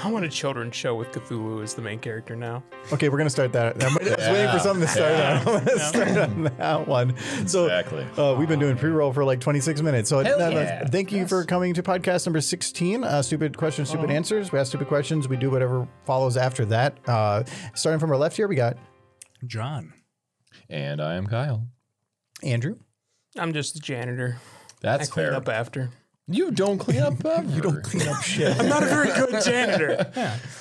I want a children's show with Cthulhu as the main character now. Okay, we're gonna start that. I was waiting for something to start on. I'm gonna start on that one. So Exactly. we've been doing pre-roll for like 26 minutes. So yeah. thank you for coming to podcast number 16. Stupid questions, stupid answers. We ask stupid questions. We do whatever follows after that. Starting from our left here, we got John. And I am Kyle. Andrew. I'm just the janitor. That's I clean fair. up after. You don't clean up ever. You don't clean up shit. I'm not a very good janitor.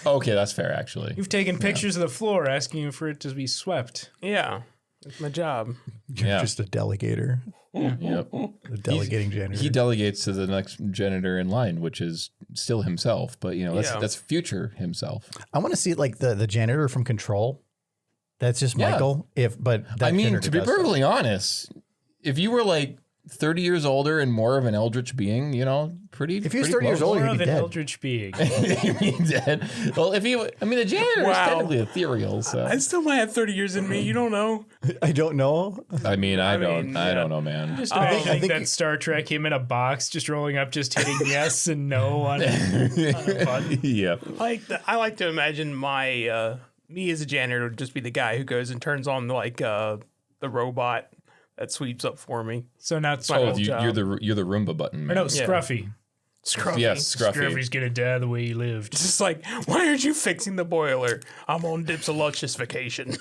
Okay, that's fair, actually. You've taken pictures of the floor asking for it to be swept. Yeah, it's my job. You're Yeah. just a delegator. Yep. A delegating janitor. He delegates to the next janitor in line, which is still himself, but that's future himself. I want to see like the janitor from Control. That's just Yeah. Michael. That I mean, janitor to be does that. perfectly honest, if you were like 30 years older and more of an eldritch being, pretty. If he was pretty 30 years close. older, More he'd of be an dead. eldritch being. He'd be dead. Well, the janitor is Wow. technically ethereal, so. I still might have 30 years in me. You don't know. I don't know. I don't yeah. know, man. Just I imagining think- that Star Trek, him in a box, just rolling up, just hitting yes and no on a button. Yep. I like to imagine my me as a janitor would just be the guy who goes and turns on like the robot that sweeps up for me. So not My Oh, whole job. you're the Roomba button. Or no, man. Scruffy. Scruffy. Yes, Scruffy. Scruffy's gonna die the way he lived. It's just like, why aren't you fixing the boiler? I'm on Dipsalucious vacation.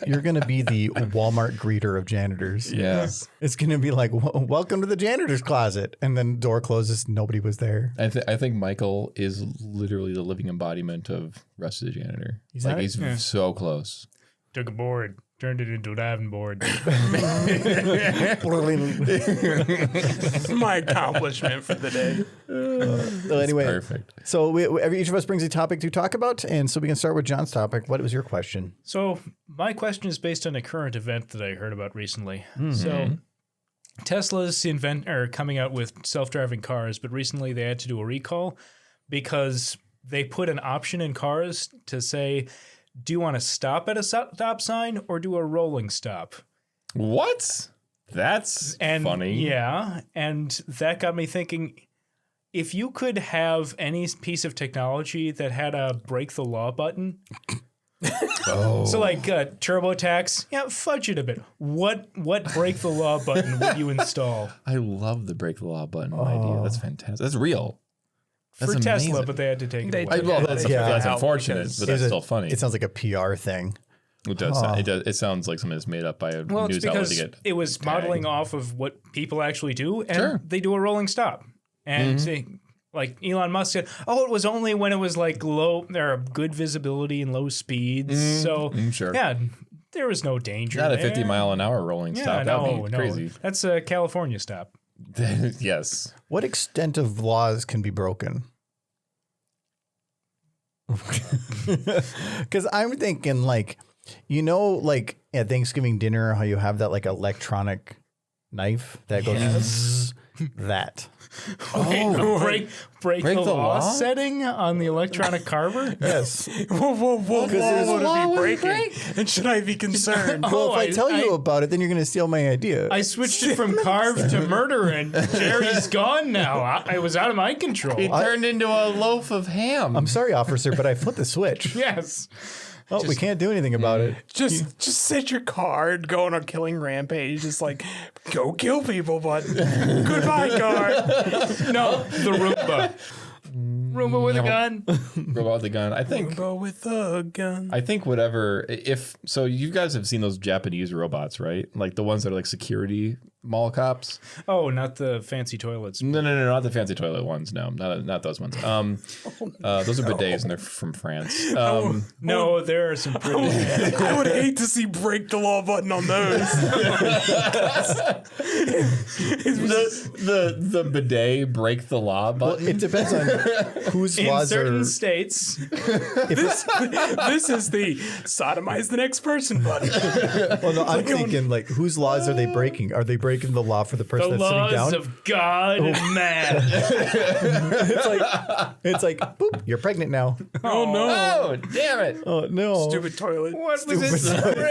You're going to be the Walmart greeter of janitors. Yeah. It's going to be like, welcome to the janitor's closet. And then door closes. Nobody was there. I think Michael is literally the living embodiment of Rusty the janitor. He's Like not- he's so close. Took a board, turned it into a diving board. This is my accomplishment for the day. So anyway, Perfect. so each of us brings a topic to talk about. And so we can start with John's topic. What was your question? So my question is based on a current event that I heard about recently. So Tesla's coming out with self-driving cars, but recently they had to do a recall because they put an option in cars to say, do you want to stop at a stop sign or do a rolling stop? What? That's funny. Yeah, and that got me thinking, if you could have any piece of technology that had a break the law button, so like TurboTax, fudge it a bit. What break the law button would you install? I love the break the law button idea. That's fantastic. That's real. That's For Tesla, amazing. but they had to take it They away. took Well, Yeah, that's, they that's out unfortunate, because but that's Is it- still funny. It sounds like a PR thing. It does. It sounds like something that's made up by a Well, it's news outlet to because get. it was modeling off of what people actually do, and Sure. they do a rolling stop. And like Elon Musk said, it was only when it was like low, there are good visibility and low speeds. So sure. yeah, there was no danger. Not a there. 50-mile-an-hour rolling Yeah, stop. no, That'd be no. crazy. That's a California stop. Yes. What extent of laws can be broken? Because I'm thinking like, like at Thanksgiving dinner, how you have that like electronic knife that goes zzz, that. break the the law law? setting on the electronic carver. Yes. Whoa, what there's- would law it would be be breaking? And should I be concerned? Well, if I tell you I- about it, then you're going to steal my idea. I switched it from carve to murder, and Jerry's gone now. I was out of my control. He turned into a loaf of ham. I'm sorry, officer, but I flipped the switch. Yes. Oh, we can't do anything about it. Just set your card, go on a killing rampage. Just like, go kill people, but goodbye, card. No, the Roomba. Roomba with a gun. Robot with the gun. I think. Go with a gun. I think whatever. If so, you guys have seen those Japanese robots, right? Like the ones that are like security mall cops. Oh, not the fancy toilets. No, not the fancy toilet ones. No, not those ones. Those are bidets, and they're from France. No, there are some pretty. I would hate to see break the law button on those. the bidet break the law Well, button. it depends on whose In laws certain are. states, This is the sodomize the next person button. Well, no, I'm thinking like whose laws are they breaking? Are they breaking the law for the the person that's sitting laws down? of God and man. It's like, boop, you're pregnant now. Oh no. Oh, damn it! Oh no! Stupid toilet. What was it?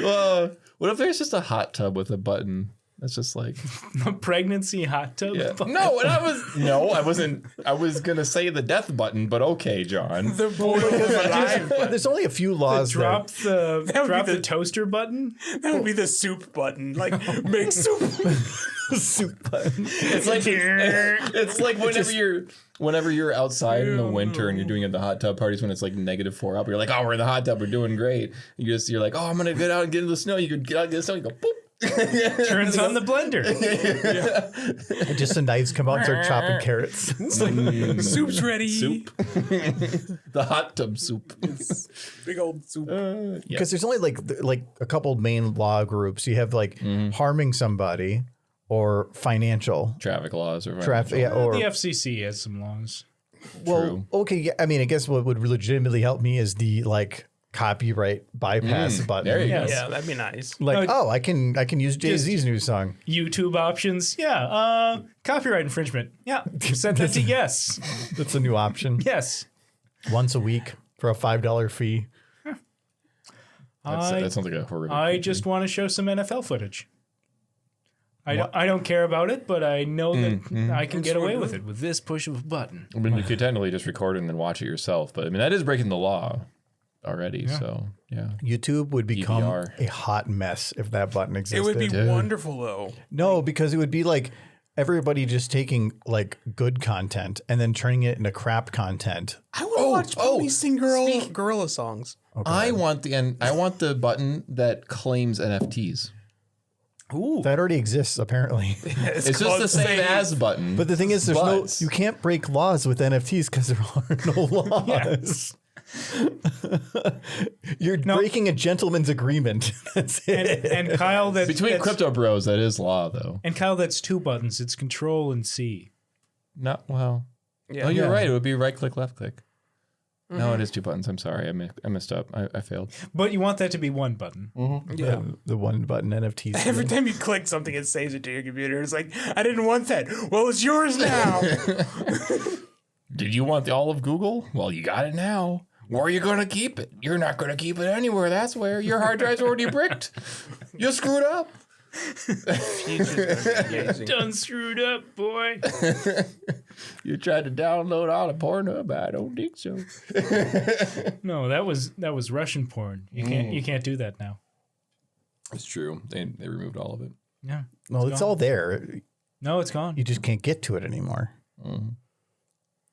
Well, what if there's just a hot tub with a button? That's just like A pregnancy hot tub. button. No, and I wasn't. I was gonna say the death button, but okay, John. The boy is alive. There's only a few laws there. Drop would be the toaster button. That would be the soup button. Like, make soup. Soup button. It's like whenever you're outside in the winter and you're doing it at the hot tub parties when it's like -4 up, you're like, oh, we're in the hot tub, we're doing great. You're like, oh, I'm gonna get out and get into the snow. You could get out and get in the snow. You go boop. Turns on the blender. And just the knives come out and start chopping carrots. Soup's ready. Soup. The hot tub soup. Big old soup. Because there's only like a couple main law groups. You have like harming somebody or financial Traffic laws or traffic. Yeah, or The FCC has some laws. well, True. okay. Yeah, I mean, I guess what would legitimately help me is the like copyright bypass button. There you go. Yes. Yeah, that'd be nice. Like, No, I can use Jay-Z's new song. YouTube options. Yeah. Copyright infringement. Yeah. Set that to yes. That's a new option. Yes. Once a week for a $5 fee. That sounds like a horrific. I just want to show some NFL footage. I don't care about it, but I know that I can get away with it with this push of a button. I mean, you could technically just record it and then watch it yourself, but I mean that is breaking the law already. So yeah. YouTube would become DVR. a hot mess if that button It existed. would be wonderful, though. No, because it would be like everybody just taking like good content and then turning it into crap content. I want to watch Pony sing gorilla songs. I want the button that claims NFTs. Ooh. That already exists apparently. It's just the same as button. But the thing is, you can't break laws with NFTs because there are no laws. You're breaking a gentleman's agreement. That's it. And Kyle, Between crypto bros, that is law though. And Kyle, that's 2 buttons. It's Control and C. Not well. Yeah. Oh, you're right. It would be right click, left click. No, it is 2 buttons. I'm sorry. I messed up. I failed. But you want that to be 1 button. Yeah. The one button NFTs. Every time you click something, it saves it to your computer. It's like, I didn't want that. Well, it's yours now. Did you want all of Google? Well, you got it now. Where are you going to keep it? You're not going to keep it anywhere. That's where your hard drive's already bricked. You screwed up. Done screwed up, boy. You tried to download all the Pornhub. I don't think so. No, that was Russian porn. You can't do that now. It's true. They removed all of it. Yeah. No, it's all there. No, it's gone. You just can't get to it anymore.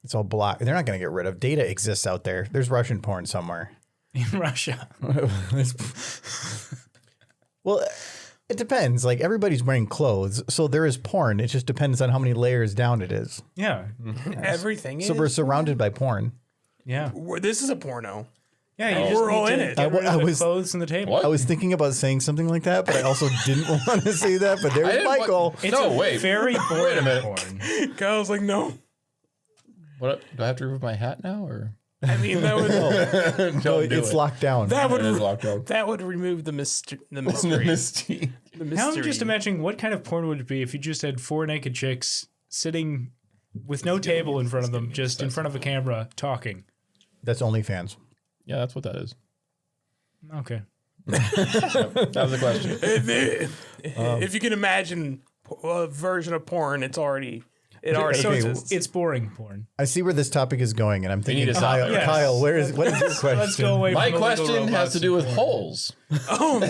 It's all blocked. They're not going to get rid of. Data exists out there. There's Russian porn somewhere. In Russia. Well, it depends. Like everybody's wearing clothes, so there is porn. It just depends on how many layers down it is. Yeah. Everything is. So we're surrounded by porn. Yeah. This is a porno. Yeah, you just We're all need in to it. get rid of I the was- clothes and the table. What? I was thinking about saying something like that, but I also didn't want to say that. But there's didn't want- Michael. It's No, a wait. very boring Wait a minute. porn. Kyle's like, no. What? Do I have to remove my hat now, or I mean, that would No, it's locked down. that it is would locked up? that would remove the mystery. The The mystery. Misty. The Now I'm mystery. just imagining what kind of porn would it be if you just had 4 naked chicks sitting with no table in front of them, just in front of a camera talking. That's OnlyFans. Yeah, that's what that is. Okay. That was the question. If you can imagine a version of porn, it already So Okay, exists. it's boring porn. I see where this topic is going, and I'm thinking, need to stop Kyle, it. Yes. Kyle, what is your question? Let's go away My from the legal question has robots to do and with porn. holes, Oh no!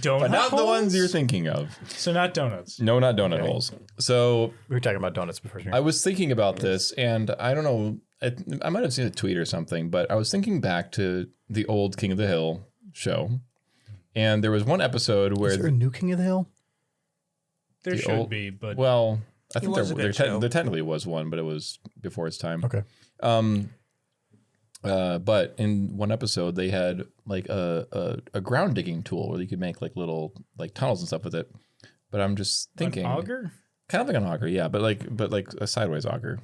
Donut but not the holes? ones you're thinking of. So not donuts. No, not donut holes. So We were talking about donuts before. I was thinking about this, and I don't know. I might have seen a tweet or something, but I was thinking back to the old King of the Hill show, and there was one episode where Is there a new King of the Hill? There should old- be, but well, I think was a good show. there technically was one, but it was before its time. Okay. But in one episode, they had like a ground digging tool where you could make like little like tunnels and stuff with it. But I'm just thinking, an auger? kind of like an auger, yeah, but like a sideways auger.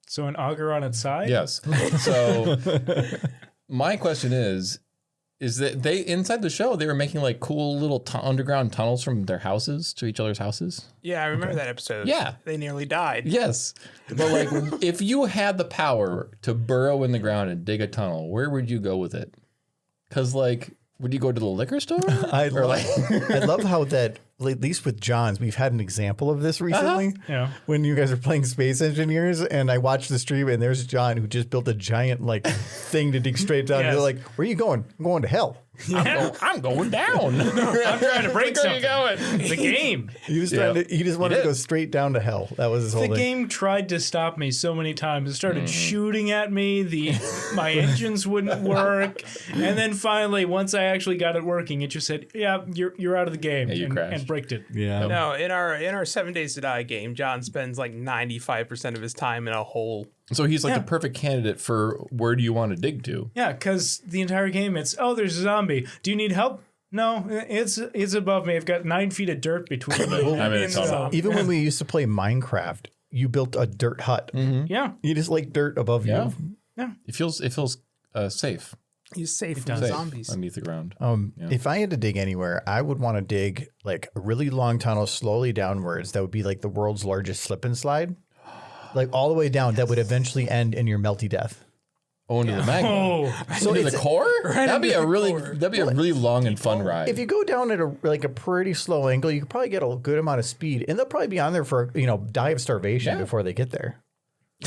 So an auger on its side? Yes. So my question is that they inside the show they were making like cool little underground tunnels from their houses to each other's houses. Yeah, I remember that episode. Yeah. they nearly died. Yes, but like if you had the power to burrow in the ground and dig a tunnel, where would you go with it? Because like, would you go to the liquor store? I love how that at least with John's, we've had an example of this recently. Yeah. When you guys are playing Space Engineers, and I watched the stream, and there's John who just built a giant like thing to dig straight down. Yes. You're like, where are you going? I'm going to hell. I'm going down. I'm trying to break Where are you something. going? The game. He just wanted to go straight down to hell. That was his whole The thing. game tried to stop me so many times. It started shooting at me. My engines wouldn't work, and then finally, once I actually got it working, it just said, "Yeah, you're out of the game," you crashed. and bricked it. Yeah. No, in our 7 Days to Die game, John spends like 95% of his time in a hole. So he's like Yeah. the perfect candidate for where do you want to dig to? Yeah, because the entire game, it's there's a zombie. Do you need help? No, it's above me. I've got 9 feet of dirt between me. I mean, it's and all the- Even when we used to play Minecraft, you built a dirt hut. Yeah, You just like dirt above Yeah. you. It feels safe He's safe from does. zombies. underneath the ground. If I had to dig anywhere, I would want to dig like a really long tunnel slowly downwards. That would be like the world's largest slip and slide, like all the way down. That would eventually end in your melty death. Into the magma. Oh, So into the core? That'd be a really core. long and fun ride. If you go down at a pretty slow angle, you could probably get a good amount of speed, and they'll probably be on there for die of starvation before they get there.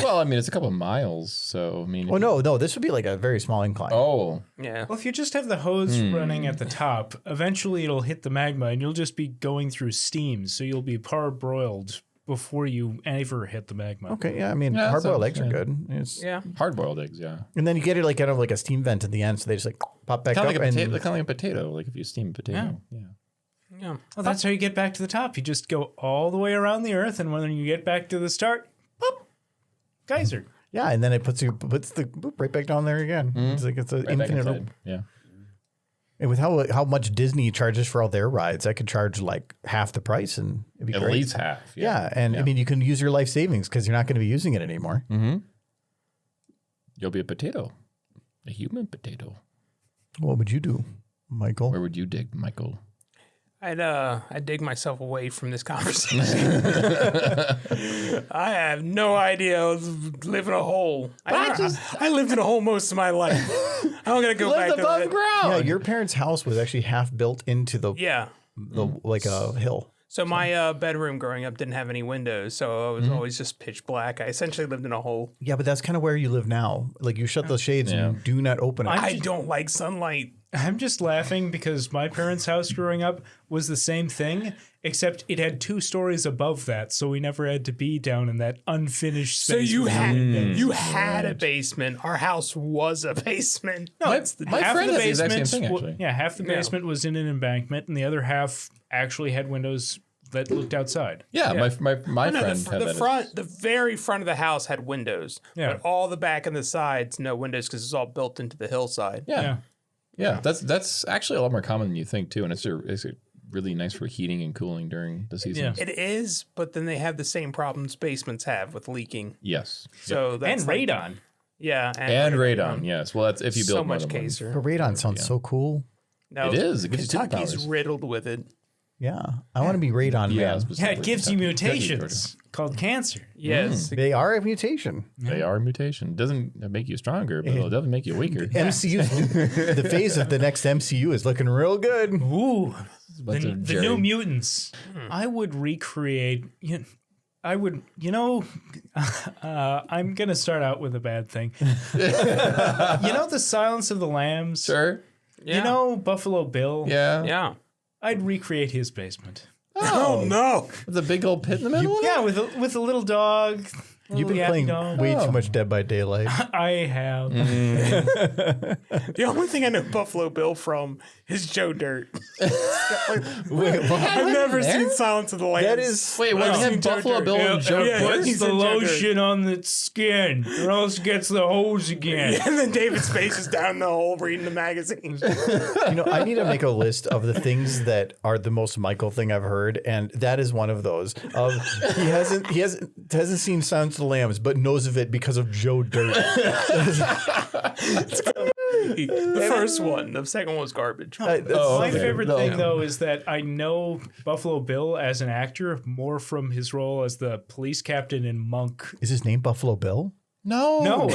Well, I mean, it's a couple of miles, so I mean. Oh no, this would be like a very small incline. Oh, Yeah. well, if you just have the hose running at the top, eventually it'll hit the magma, and you'll just be going through steam, so you'll be parboiled before you ever hit the magma. Okay, yeah, I mean, Yeah, hard-boiled sounds eggs are good. good. It's, Yeah. hard-boiled eggs, yeah. and then you get it like kind of like a steam vent at the end, so they just like pop back Kind up. of like and a potato, like if you steam a potato. Yeah. Yeah. Well, that's how you get back to the top. You just go all the way around the Earth, and when you get back to the start, pop, geyser. yeah, and then it puts the boop right back down there again. It's like it's an Right back infinite. inside. Yeah. And with how much Disney charges for all their rides, I could charge like half the price, and it'd be At great. least half. Yeah, and I mean, you can use your life savings because you're not going to be using it anymore. You'll be a potato. A human potato. What would you do, Michael? Where would you dig, Michael? I'd dig myself away from this conversation. I have no idea. I live in a hole. I lived in a hole most of my life. I'm gonna go back to that. Yeah, your parents' house was actually half built into the Yeah. like a hill. So my bedroom growing up didn't have any windows, so it was always just pitch black. I essentially lived in a hole. Yeah, but that's kind of where you live now. Like you shut the shades and you do not open it. I don't like sunlight. I'm just laughing because my parents' house growing up was the same thing, except it had 2 stories above that, so we never had to be down in that unfinished So space. you with had windows. you had a basement. Our house was a basement. No, My- it's my half friend of the has the exact same basement. thing, actually. Yeah, half the basement was in an embankment, and the other half actually had windows that looked outside. Yeah, Yeah. my No, friend the had that. front, the very front of the house had windows. Yeah. But all the back and the sides, no windows because it's all built into the hillside. Yeah. That's actually a lot more common than you think too, and it's really nice for heating and cooling during the season. Yeah. It is, but then they have the same problems basements have with leaking. Yes. So that's And like- radon. Yeah, And radon, yes. Well, that's if you build so more much than one. caser. But radon sounds so cool. No, It is. It gives you Kentucky's superpowers. riddled with it. Yeah, I want to be radon Yeah, man. Yeah, it gives you specifically mutations called cancer. Yes. They are a mutation. They are a mutation. It doesn't make you stronger, but it'll definitely make you weaker. MCU's the phase of the next MCU is looking real good. Ooh, Bunch the of New Jerry- Mutants. I would recreate. I'm gonna start out with a bad thing. The Silence of the Lambs. Sure. Yeah. Buffalo Bill. Yeah. Yeah. I'd recreate his basement. Oh, no. With a big old pit in the middle. Yeah, with a little dog. You've been Little yappy playing dog. way too much Dead by Daylight. I have. The only thing I know Buffalo Bill from is Joe Dirt. I've never seen Silence of the Lambs. That is Wait, Well, what? I've Have seen Joe Buffalo Dirt. Bill and Joe yeah, Dirt? he's Puts the in Joe Dirt. lotion on the skin, or else gets the hose again. And then David Space is down in the hole reading the magazine. I need to make a list of the things that are the most Michael thing I've heard, and that is one of those. He hasn't seen Silence of the Lambs, but knows of it because of Joe Dirt. The first one. The second one was garbage. My okay. favorite No. thing, though, is that I know Buffalo Bill as an actor more from his role as the police captain in Monk. Is his name Buffalo Bill? No,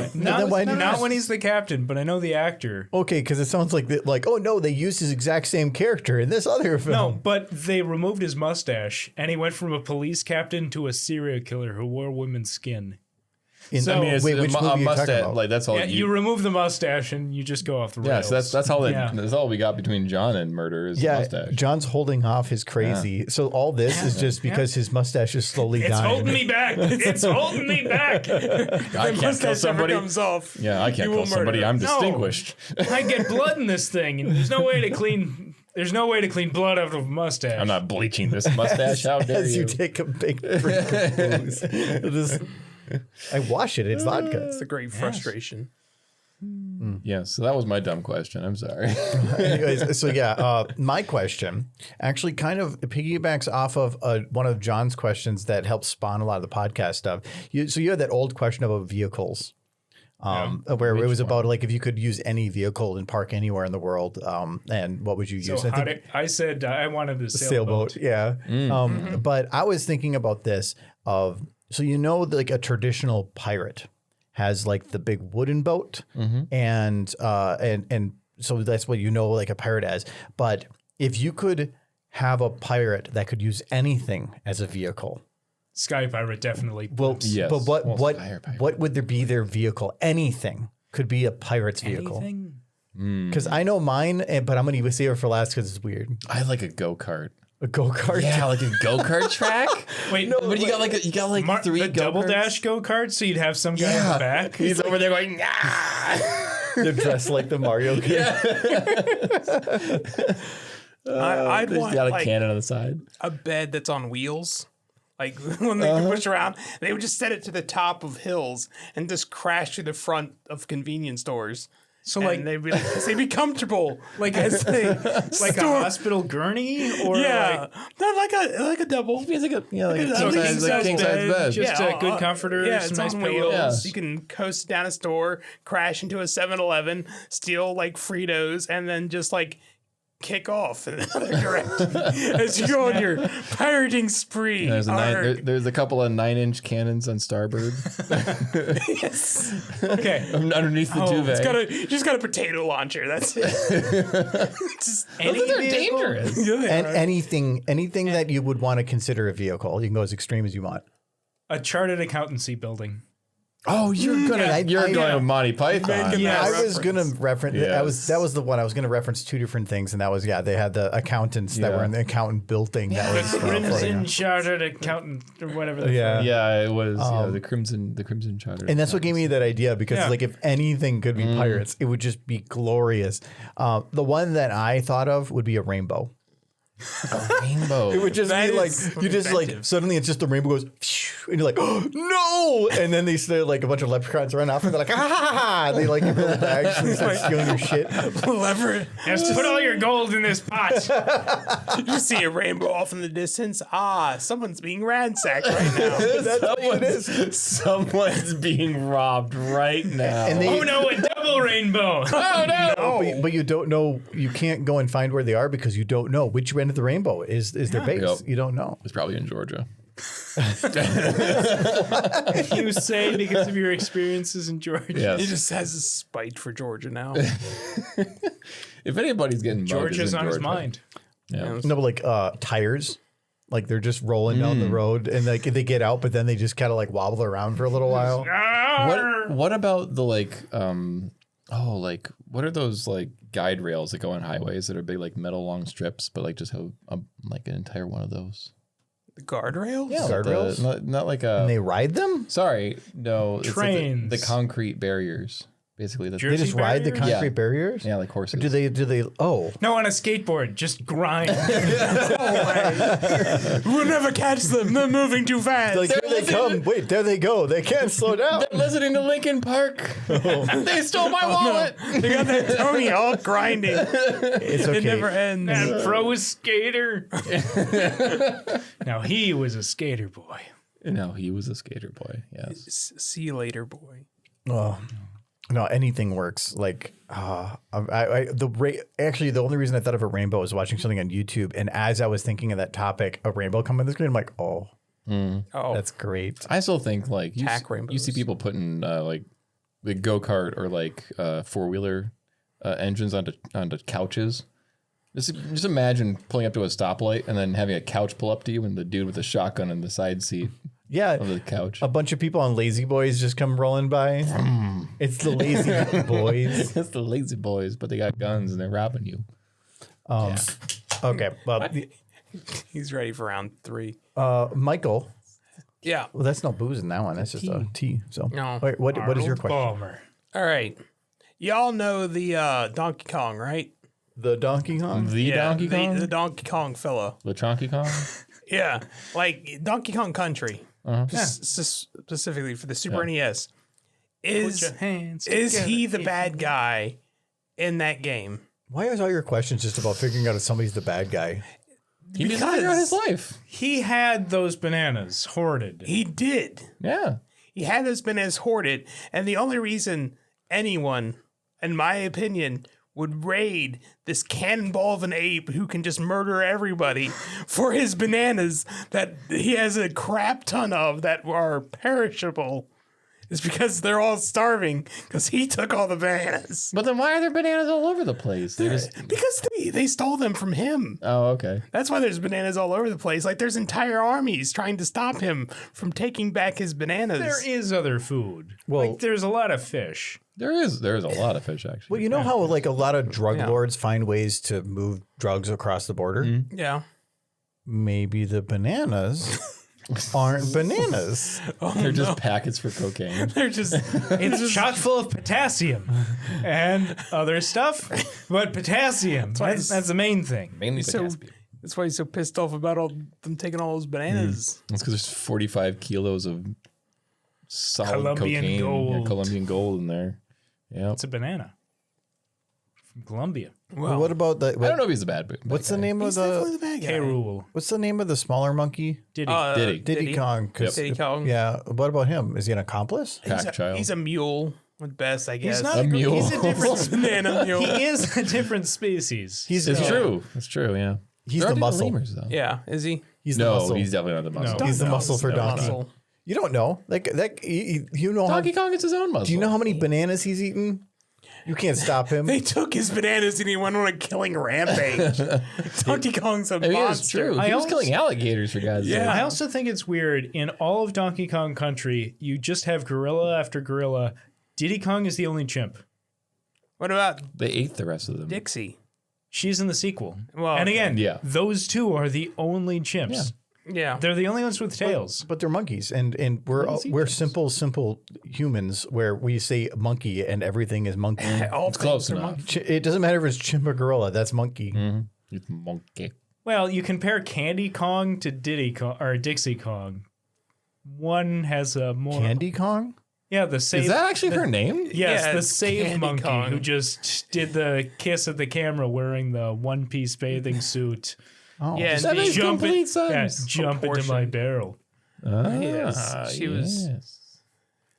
why did not you- when he's the captain, but I know the actor. Okay, because it sounds like oh no, they used his exact same character in this other film. No, but they removed his mustache, and he went from a police captain to a serial killer who wore women's skin. I mean, it's wait, which movie are you talking mustache. about? Like that's all. Yeah, you remove the mustache, and you just go off the rails. So that's all. Yeah. That's all we got between John and murder is the Yeah, mustache. John's holding off his crazy. So all this is just because his mustache is slowly It's dying. holding me back. It's holding me back. I can't kill somebody. comes off. Yeah, I can't you kill will somebody. murder. I'm No. distinguished. I get blood in this thing, and there's no way to clean. There's no way to clean blood out of a mustache. I'm not bleaching this mustache. How dare As you? you take a big drink of booze. This- I wash it. It's vodka. It's a great frustration. Yeah, so that was my dumb question. I'm sorry. Anyways, so yeah, my question actually kind of piggybacks off of one of John's questions that helped spawn a lot of the podcast stuff. So you had that old question about vehicles, where it was about like if you could use any vehicle and park anywhere in the world, and what would you use? So I said I wanted a sailboat. Yeah. But I was thinking about this so like a traditional pirate has like the big wooden boat and so that's what like a pirate has. But if you could have a pirate that could use anything as a vehicle, Sky Pirate definitely. well, Yes. but Well, what fire pirate. what would there be their vehicle? Anything could be a pirate's vehicle. Anything? Because I know mine, but I'm going to save it for last because it's weird. I like a go-kart. A go-kart. Yeah, like a go-kart track. Wait, But you got like three the double go-karts? dash go kart, so you'd have some guy in the back. He's over there going, nah. They're dressed like the Mario kid. I'd He's want got a like cannon on the side. a bed that's on wheels. Like when they could push around, they would just set it to the top of hills and just crash to the front of convenience stores. So And like they'd be like, 'cause they become comfortable. like as they like a hospital gurney, or yeah, not like a double. It's like a king king-size bed. just a good comforter, Yeah, some it's nice on pillows. wheels. Yeah. You can coast down a store, crash into a 7-Eleven, steal like Fritos, and then just like kick off in another direction as you go on your pirating spree. There's Arg. there's a couple of 9-inch cannons on starboard Yes. Okay, underneath the duvet. You just got a potato launcher. That's it. Just any Those are vehicle. dangerous. Yeah, And anything that you would want to consider a vehicle, you can go as extreme as you want. a chartered accountancy building. Oh, you're going with Monty Python. Making Yeah, that I was gonna reference. That was the one I was gonna reference two different things, and that was they had the accountants that were in the accountant building. That was Crimson Chartered Accountant or whatever. The Yeah. Yeah, it was the Crimson Charter. And that's what gave me that idea because like if anything could be pirates, it would just be glorious. The one that I thought of would be a rainbow. rainbow. It would just That be like is you just like inventive. suddenly it's just the rainbow goes and you're like oh no, and then they start like a bunch of leprechauns run off and they're like ah, and they like give little bags and they start stealing your shit. Lever. Just put all your gold in this pot. You see a rainbow off in the distance. Ah, someone's being ransacked right now. That's what it is. Someone's being robbed right now. And they, Oh no, a double rainbow. Oh no. but you don't know. You can't go and find where they are because you don't know which end of the rainbow is their base. Yep. You don't know. It's probably in Georgia. You say because of your experiences in Georgia. Yes. He just has a spite for Georgia now. If anybody's getting mugged, Georgia's it's in on his Georgia. mind. Yeah. No, but like tires, like they're just rolling down the road and like they get out, but then they just kind of like wobble around for a little while. What about the what are those like guide rails that go on highways that are big like metal long strips, but like just have like an entire one of those? The guardrails? Yeah. Guardrails? Not like a. And they ride them. Sorry, no. It's like Trains. the concrete barriers, basically. They just ride the concrete barriers. Yeah, like horses. Do they? Oh, No, on a skateboard, just grind. We'll never catch them. They're moving too fast. like here they come. Wait, there they go. They can't slow down. listening to Linkin Park. They stole my wallet. They got that Tony all grinding. It's okay. It never ends. That pro skater. Now he was a skater boy. No, he was a skater boy. Yes. See you later, boy. Oh. No, anything works. Like, actually, the only reason I thought of a rainbow was watching something on YouTube, and as I was thinking of that topic, a rainbow come on the screen, I'm like, oh, Oh, That's great. I still think like you Tack see rainbows. people putting like the go-kart or like 4-wheeler engines onto couches. Just imagine pulling up to a stoplight and then having a couch pull up to you and the dude with the shotgun in the side seat Yeah. of the couch. A bunch of people on Lazy Boys just come rolling by. It's the Lazy Boys. It's the lazy boys, but they got guns and they're robbing you. Okay. Well, he's ready for round 3. Michael. Yeah. Well, that's no booze in that one. That's just a tea. So, No. Wait, what is your Arnold question? Palmer. All right. Y'all know the Donkey Kong, right? The Donkey Kong? Donkey Kong? The Donkey Kong fella. The Chonky Kong? Yeah. Like Donkey Kong Country. Specifically for the Super NES. Put your hands Is he together the bad guy in that game? Why is all your questions just about figuring out if somebody's the bad guy? He just figured out his Because- life. He had those bananas hoarded. He did. Yeah. He had those bananas hoarded, and the only reason anyone, in my opinion, would raid this cannonball of an ape who can just murder everybody for his bananas that he has a crap ton of that are perishable is because they're all starving because he took all the bananas. But then why are there bananas all over the place? They just... Because they stole them from him. Oh, okay. That's why there's bananas all over the place. Like there's entire armies trying to stop him from taking back his bananas. There is other food. Well- Like there's a lot of fish. There's a lot of fish actually. Well, you know how like a lot of drug lords find ways to move drugs across the border? Yeah. Maybe the bananas aren't bananas. They're just packets for cocaine. They're just It's chock full of potassium and other stuff, but potassium. That's the main thing. Mainly so potassium. that's why he's so pissed off about all them taking all those bananas. That's because there's 45 kilos of solid Colombian cocaine. gold. Yeah, Colombian gold in there. Yeah. It's a banana from Colombia. Well, what about the? I don't know if he's a bad What's the name of He's definitely the? the bad guy. K. Rule. What's the name of the smaller monkey? Diddy. Diddy. Diddy Kong. 'Cause- Diddy Kong. Yeah. What about him? Is he an accomplice? Pack child. He's a mule at best, I guess. He's not A mule. He's a different. banana mule. He is a different species. He's It's true. It's true, yeah. He's There the are muscle. lemurs, though. Yeah, is he? He's the No, muscle. he's definitely not the muscle. No. He's the muscle for no, Donkey. Muscle. You don't know. Like that. You know Donkey how? Kong is his own muscle. Do you know how many bananas he's eaten? You can't stop him. They took his bananas and he went on a killing rampage. Donkey Kong's a I mean, it's monster. true. I He was always- killing alligators for God's sake. Yeah. I also think it's weird. In all of Donkey Kong Country, you just have gorilla after gorilla. Diddy Kong is the only chimp. What about They ate the rest of them. Dixie? She's in the sequel. Well, and again, yeah. those two are the only chimps. Yeah. They're the only ones with tails. But they're monkeys, and we're simple humans where we say monkey and everything is monkey. All It's close things are enough. monkey. It doesn't matter if it's chimp or gorilla. That's monkey. It's monkey. Well, you compare Candy Kong to Diddy Kong or Dixie Kong. One has a more Candy Kong. Yeah, the save. Is that actually her name? Yes, Yeah, the it's save Candy monkey Kong. who just did the kiss at the camera wearing the one-piece bathing suit. Oh, Yeah, That and makes Jump complete it- Yeah, sense. jump into my Proportion. barrel. Yes, she was-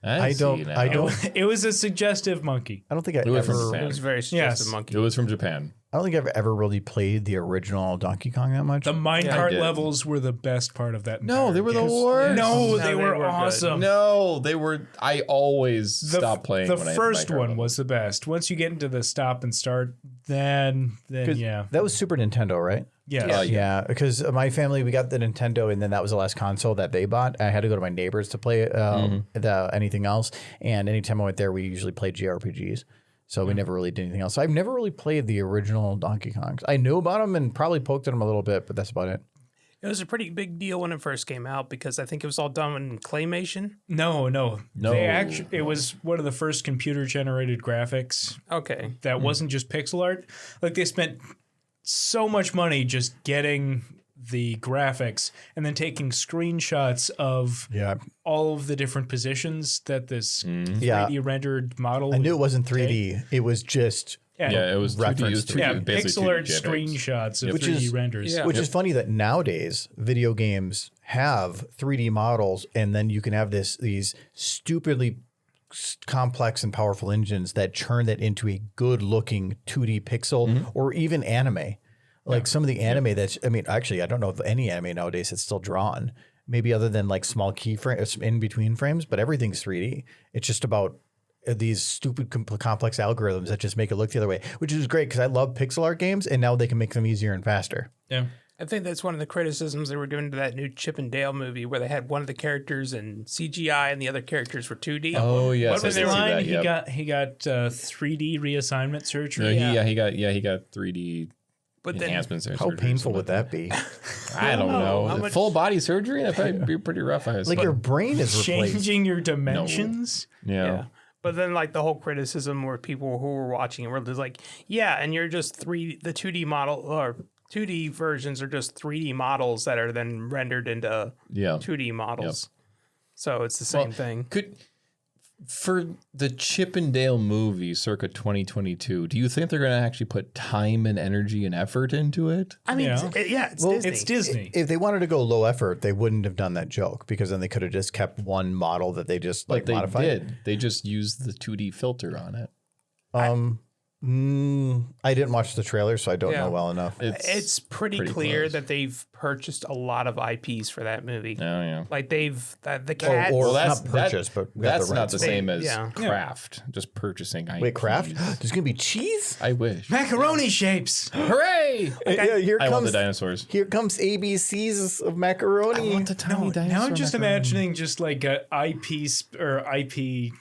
I don't- I don't- It was a suggestive monkey. I don't think I It was from ever. Japan. it was very suggestive Yes. monkey. It was from Japan. I don't think I've ever really played the original Donkey Kong that much. The I minecart did. levels were the best part of that. No, entire they were the game. worst. No, they they were were good. awesome. No, they were. I always stopped playing. The when I first had one micro was the best. Once you get into the stop and start, then 'Cause yeah, that was Super Nintendo, right? yes. Yeah, because my family we got the Nintendo, and then that was the last console that they bought. I had to go to my neighbors to play anything else, and anytime I went there, we usually played JRPGs. So we never really did anything else. So I've never really played the original Donkey Kongs. I knew about them and probably poked at them a little bit, but that's about it. It was a pretty big deal when it first came out because I think it was all done in claymation. No. No. They actually, it was one of the first computer generated graphics Okay. that wasn't just pixel art. Like they spent so much money just getting the graphics and then taking screenshots of Yeah, all of the different positions that this yeah. 3D rendered model. I knew it wasn't 3D. It was just, Yeah, it was 2D. It was Reference to 2D, yeah, basically pixel art 2D JPEGs. screenshots of Which 3D is- renders. Yeah. which is funny that nowadays video games have 3D models, and then you can have these stupidly complex and powerful engines that churn that into a good looking 2D pixel or even anime. Like some of the anime that's, I mean, actually, I don't know of any anime nowadays that's still drawn. maybe other than like small key frames in between frames, but everything's 3D. It's just about these stupid complex algorithms that just make it look the other way, which is great because I love pixel art games, and now they can make them easier and faster. Yeah. I think that's one of the criticisms they were doing to that new Chip and Dale movie where they had one of the characters in CGI and the other characters were 2D. Oh yes, What was I the did see line? that, He yep. got 3D reassignment surgery. No, he got 3D But then enhancements. How painful would that be? I don't know. How much- Full body surgery? That'd probably be pretty rough. I Like suppose. your brain is replaced. Changing your dimensions. yeah. But then, like, the whole criticism where people who were watching it were just like, yeah, and you're just the 2D model or 2D versions are just 3D models that are then rendered into Yeah. 2D models. So it's the same thing. For the Chip and Dale movie circa 2022, do you think they're going to actually put time and energy and effort into it? I mean, Yeah. it's Disney. It's Disney. If they wanted to go low effort, they wouldn't have done that joke because then they could have just kept one model that they just like They modified. did. They just used the 2D filter on it. I didn't watch the trailer, so I don't Yeah. know well enough. It's pretty clear close. that they've purchased a lot of IPs for that movie. Oh yeah. Like the cat. or that's- not purchased, but we got That's the not rights. the same as Yeah. craft. Just purchasing. Wait, Kraft? There's gonna be cheese? I wish. Macaroni shapes. Hooray! Yeah, here I want comes the dinosaurs. here comes ABCs of macaroni. I want the tiny dinosaur. Now I'm just macaroni. imagining just like a IP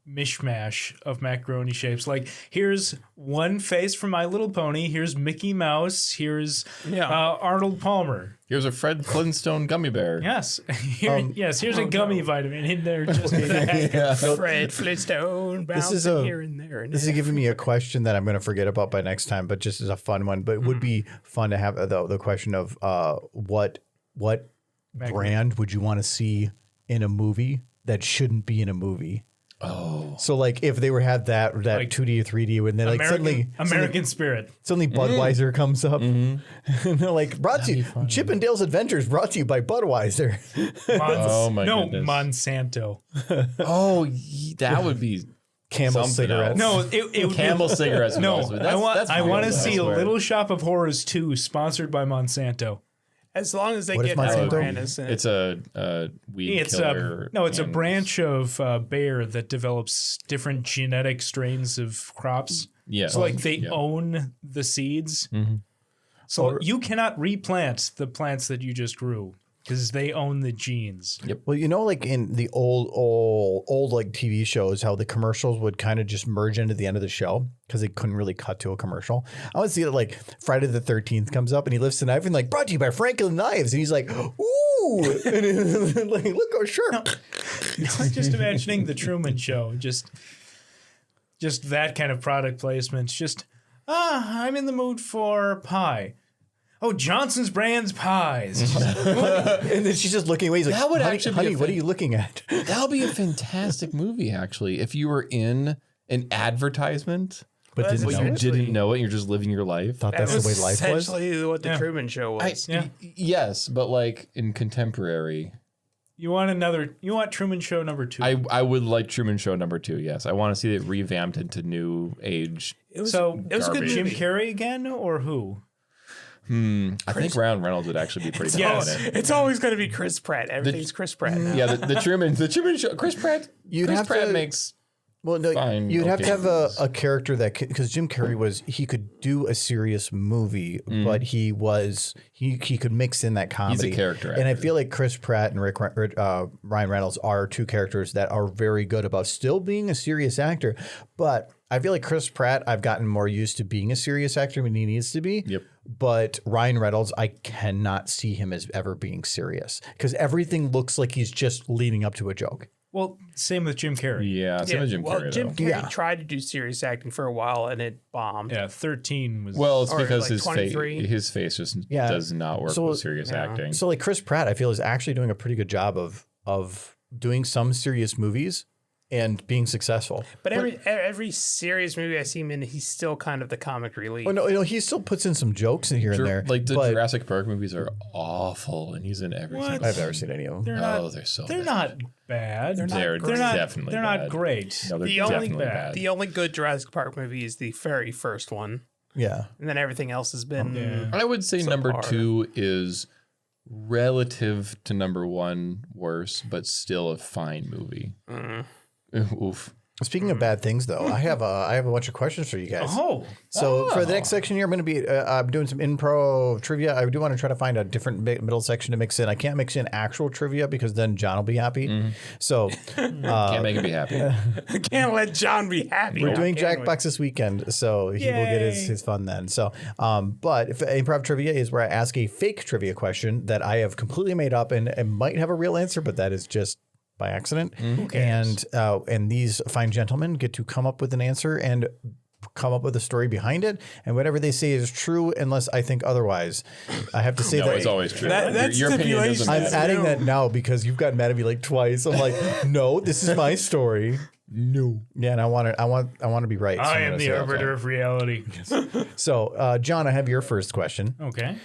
mishmash of macaroni shapes. Like here's one face from My Little Pony. Here's Mickey Mouse. Here's Arnold Palmer. Here's a Fred Flintstone gummy bear. Yes. Here's a gummy vitamin in there. Just that. Fred Flintstone bouncing is a- here and there. And This is giving me a question that I'm going to forget about by next time, but just as a fun one. But it would be fun to have the question of what brand would you want to see in a movie that shouldn't be in a movie? Oh, so like if they had that Like 2D or 3D, and then like American Spirit. suddenly Budweiser comes up, and they're like brought to you Chip and Dale's Adventures, brought to you by Budweiser. Oh my goodness. Monsanto. That would be Camel something cigarettes. else. No, it would Camel cigarettes. No, That's I real, want to though, see I swear. Little Shop of Horrors 2 sponsored by Monsanto. as long as they What is get Monsanto? Howard Brandis in it. It's a weed It's killer. it's a and- branch of Bayer that develops different genetic strains of crops. Yeah. So like they Yeah. own the seeds. So you cannot replant the plants that you just grew because they own the genes. Well, you know, like in the old like TV shows, how the commercials would kind of just merge into the end of the show because they couldn't really cut to a commercial. I want to see it like Friday the 13th comes up and he lifts a knife and like brought to you by Franklin Knives, and he's like, ooh, and like look how sharp. I'm just imagining the Truman Show, just that kind of product placement. Just I'm in the mood for pie. Oh, Johnson's Brands pies. And then she's just looking away. He's like, That would honey, actually be honey, a what are thing. you looking at? That would be a fantastic movie, actually, if you were in an advertisement, But didn't but know you it. didn't know it. You're just living your life. Thought that's That the way was life was. essentially what the Yeah. Truman Show was. Yes, but like in contemporary, You want Truman Show number 2. I would like Truman Show number 2. Yes, I want to see it revamped into new age. It was so it was a good garbage. Jim movie. Carrey again or who? I think Ryan Reynolds would actually be pretty Yes. good in it. It's always going to be Chris Pratt. Everything's Chris Pratt now. Yeah, the Truman Show. Chris Pratt. You'd Chris have Pratt to- makes. Well, no, Fine, you'd have to okay. have a character that because Jim Carrey he could do a serious movie, but he could mix in that comedy. character and I actor. feel like Chris Pratt and Ryan Reynolds are two characters that are very good about still being a serious actor. But I feel like Chris Pratt, I've gotten more used to being a serious actor when he needs to be. Yep. But Ryan Reynolds, I cannot see him as ever being serious because everything looks like he's just leading up to a joke. Well, same with Jim Carrey. Yeah, same as Jim Carrey. Jim though. Carrey Yeah. tried to do serious acting for a while and it bombed. Yeah, 13 was. Well, it's Or because like his 23. his face just Yeah. does not work So- with serious acting. So like Chris Pratt, I feel is actually doing a pretty good job of doing some serious movies and being successful. But every serious movie I see him in, he's still kind of the comic relief. Oh no, he still puts in some jokes in here and there. Like the but Jurassic Park movies are awful, and he's in every What? single. I've never seen any of them. they're Oh, not. they're so. They're bad. not bad. They're great. definitely. They're bad. not great. No, they're The only definitely bad. bad. The only good Jurassic Park movie is the very first one, Yeah. and then everything else has been. Yeah. I would say number Subpar. 2 is relative to number one worse, but still a fine movie. Oof. Speaking of bad things, though, I have a bunch of questions for you guys. So for the next section here, I'm going to be I'm doing some improv trivia. I do want to try to find a different middle section to mix in. I can't mix in actual trivia because then John will be happy. So Can't make him be happy. Can't let John be happy. we're doing Jackbox this weekend, so he will get his fun then. So, but if improv trivia is where I ask a fake trivia question that I have completely made up and might have a real answer, but that is just by accident. And these fine gentlemen get to come up with an answer and come up with a story behind it, and whatever they say is true unless I think otherwise. I have to say No, that it's always true. That Your opinion stipulation- doesn't I'm matter. adding that now because you've gotten mad at me like twice. I'm like, no, this is my story. No. Yeah, and I want to be right. so I I'm am gonna the say that. arbiter of reality. So, John, I have your first question. Okay.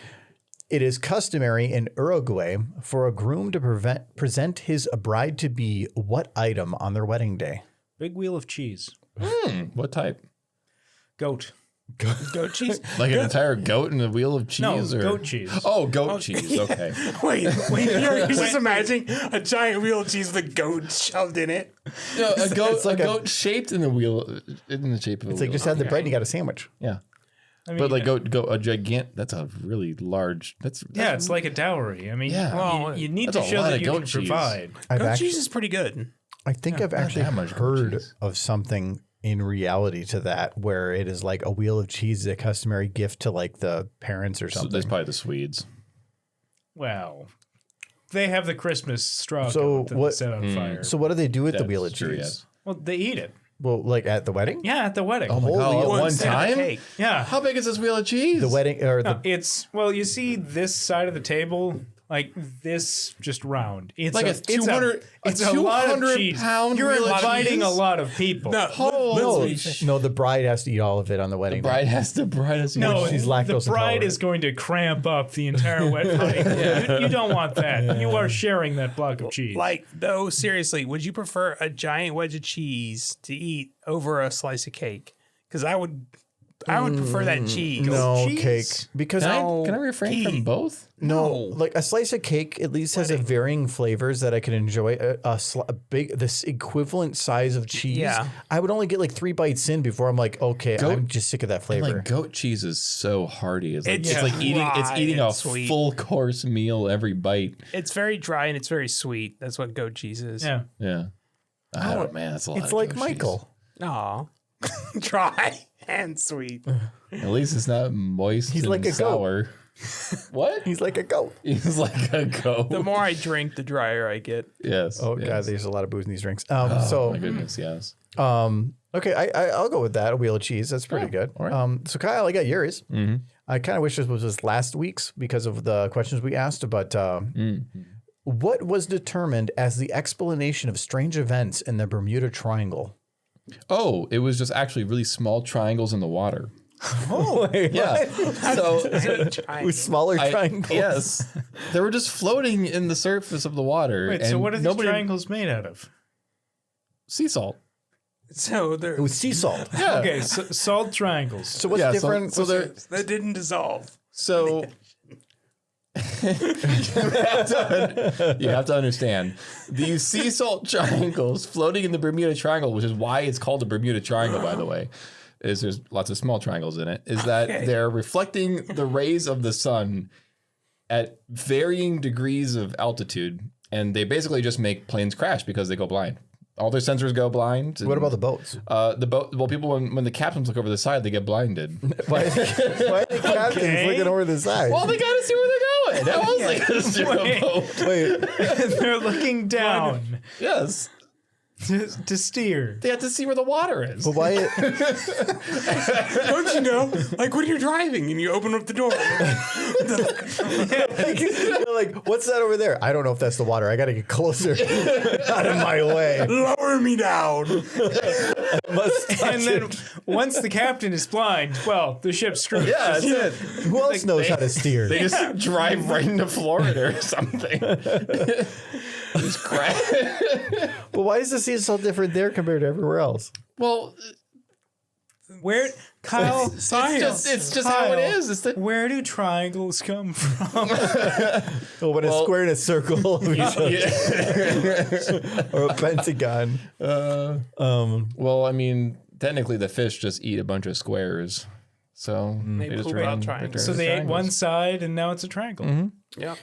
It is customary in Uruguay for a groom to present his bride-to-be what item on their wedding day? Big wheel of cheese. What type? Goat. Goat cheese? Like an entire goat and a wheel of cheese? No, or? goat cheese. Oh, goat cheese. Okay. Wait, you're just imagining a giant wheel of cheese with a goat shoved in it. No, a goat, It's like a a- goat shaped in the wheel, in the shape of a It's wheel. like just had the bread and you got a sandwich. Yeah. I mean, But like goat, a gigant. That's a really large. That's yeah, it's like a dowry. I mean, Yeah. Well, you need that's to a show lot that of you goat can cheese. provide. Goat cheese is pretty good. I think I've actually that much goat heard cheese. of something in reality to that where it is like a wheel of cheese is a customary gift to like the parents or so something. that's probably the Swedes. Well, they have the Christmas straw So goat that what- they set on fire. So what do they do with the That's wheel of true, cheese? yes. Well, they eat it. Well, like at the wedding? Yeah, at the wedding. Oh my god! Holy- At one Instead of a time? cake. Yeah. How big is this wheel of cheese? The wedding or the It's you see this side of the table, like this, just round. It's Like a it's 200 it's a a lot of 200 cheese. pound You're wheel of inviting cheese? a lot of people. Holy no, the bride has to eat all of it on the wedding. bride has to No, she's the lactose bride intolerant. is going to cramp up the entire wedding. You don't want that. You are sharing that block of cheese. Like, though, seriously, would you prefer a giant wedge of cheese to eat over a slice of cake? Because I would prefer that cheese. No cheese. cake because Can I refrain from both? no, like a slice of cake at least has a varying flavors that I can enjoy. A big, this equivalent size of cheese. Yeah. I would only get like 3 bites in before I'm like, okay, I'm just sick of that flavor. Like goat cheese is so hearty. It's like, It's it's like eating dry eating and a sweet. full course meal every bite. It's very dry and it's very sweet. That's what goat cheese is. Yeah. Yeah. I don't man, that's a lot. it's of like goat Michael. Aw. Dry and sweet. cheese. At least it's not moist. He's and like a goat. sour. What? He's like a goat. He's like a goat. The more I drink, the drier I get. yes. Oh yes. god, there's a lot of booze in these drinks. Oh my goodness, yes. Okay, I'll go with that. A wheel of cheese. That's pretty good. all right. So Kyle, I got yours. I kind of wish this was last week's because of the questions we asked. But what was determined as the explanation of strange events in the Bermuda Triangle? Oh, it was just actually really small triangles in the water. Oh, Yeah. So with smaller I- triangles. yes, they were just floating in the surface of the water. Wait, so and what are these nobody- triangles made out of? Sea salt. So they're, It was sea salt. Yeah. Okay, so salt triangles. So what's Yeah, different? So they're that didn't dissolve. so. You have to understand these sea salt triangles floating in the Bermuda Triangle, which is why it's called the Bermuda Triangle, by the way, is there's lots of small triangles in it, is that they're reflecting the rays of the sun at varying degrees of altitude, and they basically just make planes crash because they go blind. All their sensors go blind. What about the boats? the boat? Well, people when the captains look over the side, they get blinded. Why are the captains looking over the side? Well, they gotta see where they're going. How else they gonna steer a boat? Wait, They're looking down Yes, to steer. they have to see where the water is. but why? Don't you know? Like when you're driving and you open up the door. You're like, what's that over there? I don't know if that's the water. I got to get closer. Out of my way. Lower me down. And then once the captain is blind, well, the ship's screwed. Yeah, that's it. Who else knows how to steer? They just drive right into Florida or something. Just crash. But why is the sea so different there compared to everywhere else? Well, Where, Kyle? It's just how it is. It's the Where do triangles come from? Oh, but a square and a circle or a pentagon. well, I mean, technically the fish just eat a bunch of squares. So They just poop out triangles. So they ate one side, and now it's a triangle. Yeah.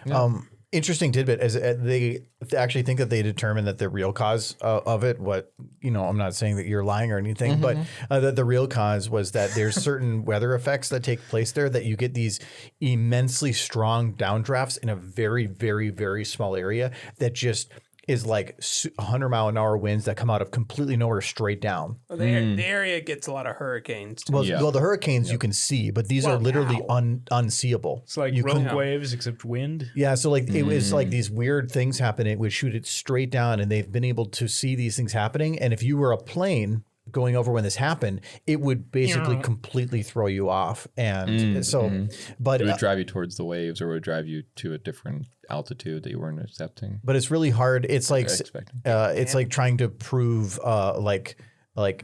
Interesting tidbit is they actually think that they determined that the real cause of it, I'm not saying that you're lying or anything, but that the real cause was that there's certain weather effects that take place there, that you get these immensely strong downdrafts in a very, very, very small area that just is like 100-mile-an-hour winds that come out of completely nowhere straight down. Well, the area gets a lot of hurricanes. Too. Well, the hurricanes you can see, but these are literally unseeable. It's like rogue waves except wind. Yeah, so like it was like these weird things happening. It would shoot it straight down, and they've been able to see these things happening. And if you were a plane going over when this happened, it would basically completely throw you off. And but it would drive you towards the waves, or it would drive you to a different altitude that you weren't accepting. But it's really hard. It's like it's like trying to prove like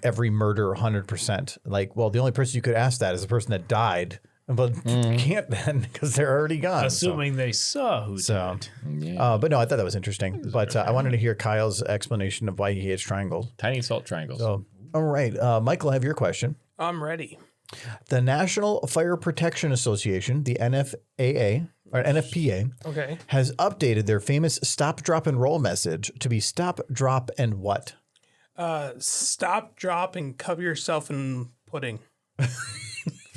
every murder 100%. Like, well, the only person you could ask that is the person that died. But you can't then because they're already gone. Assuming they saw who did. But no, I thought that was interesting. But I wanted to hear Kyle's explanation of why he hates triangles. Tiny salt triangles. So, all right. Michael, I have your question. I'm ready. The National Fire Protection Association, the NFPA, Okay. has updated their famous stop, drop, and roll message to be stop, drop, and what? Stop, drop, and cover yourself in pudding.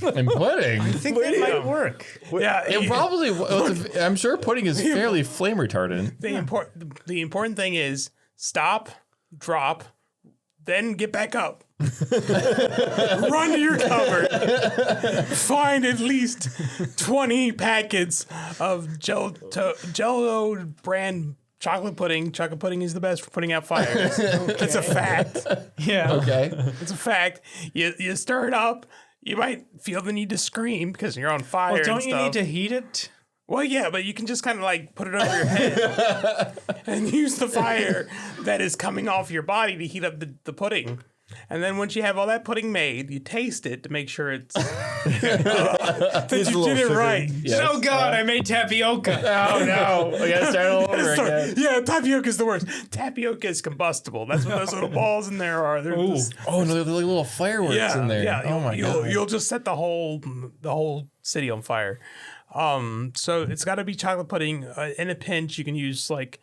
And pudding. I think that might work. Yeah. It probably. I'm sure pudding is fairly flame retardant. The important thing is stop, drop, then get back up. Run to your cupboard. Find at least 20 packets of Jello brand chocolate pudding. Chocolate pudding is the best for putting out fires. It's a fact. Yeah. Okay. It's a fact. You stir it up. You might feel the need to scream because you're on fire. Well, don't and you stuff. need to heat it? Well, yeah, but you can just kind of like put it over your head and use the fire that is coming off your body to heat up the pudding. And then once you have all that pudding made, you taste it to make sure it's that you did it right. Yes. Oh God, I made tapioca. Oh no, we gotta start all over again. Yeah, tapioca is the worst. Tapioca is combustible. That's what those little balls in there are. They're just, Oh no, there's like little fireworks in there. Yeah, oh my god. You'll just set the whole city on fire. So it's got to be chocolate pudding. In a pinch, you can use like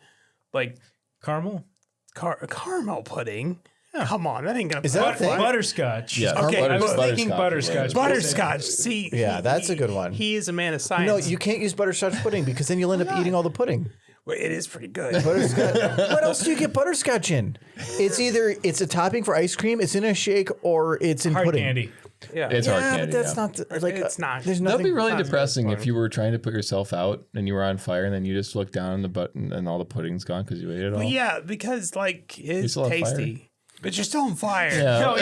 Caramel? caramel pudding. Come on, that ain't gonna. Is that a thing? Butterscotch. Yeah, Okay, I was thinking butterscotch. Butterscotch. See, Yeah, that's a good one. He is a man of science. No, you can't use butterscotch pudding because then you'll end up eating all the pudding. Well, it is pretty good. Butterscotch. What else do you get butterscotch in? It's either it's a topping for ice cream, it's in a shake, or it's in Hard pudding. candy. Yeah, It's hard Yeah, candy. but that's yeah. not like It's not. There's That'd nothing. be really not depressing really if you were trying to put yourself out and you were on fire and then you just look down on the button and all the pudding's gone because you ate it all. yeah, because like it's still on fire? tasty, but you're still on fire. Yeah. No,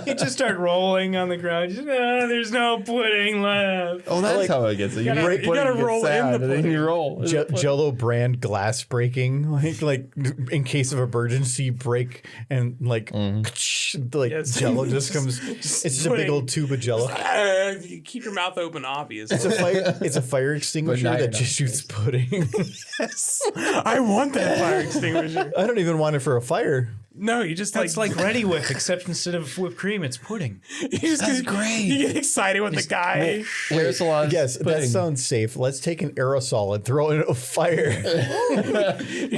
you just start rolling on the ground. Just, there's no pudding left. Oh, that's how it gets. You gotta- break you pudding, gotta get roll in sad, the and then pudding. you roll. Jello brand glass breaking, like in case of emergency, break and like Yes. Jello just comes. It's just a big pudding. old tube of Jello. You keep your mouth open, obviously. It's a fire extinguisher now you're that not just shoots pudding. I want that fire extinguisher. I don't even want it for a fire. No, you just It's like Ready Whip, except instead of whipped cream, it's pudding. that's great. You get excited with the guy. Aerosol on Yes, that pudding. sounds safe. Let's take an aerosol and throw it in a fire.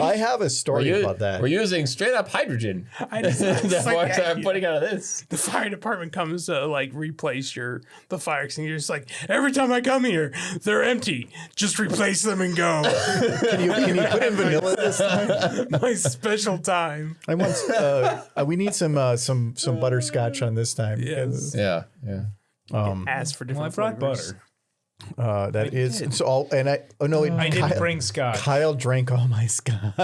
I have a story about that. We're using straight up hydrogen. I just, That's why I'm putting out of this. the fire department comes to like replace the fire extinguisher. It's like every time I come here, they're empty. Just replace them and go. Can you put in vanilla this time? My special time. I want. We need some butterscotch on this time. Yes. Yeah. Ask for Well, I different brought flavors. butter. That is it's all. And I I didn't bring scotch. Kyle drank all my scotch.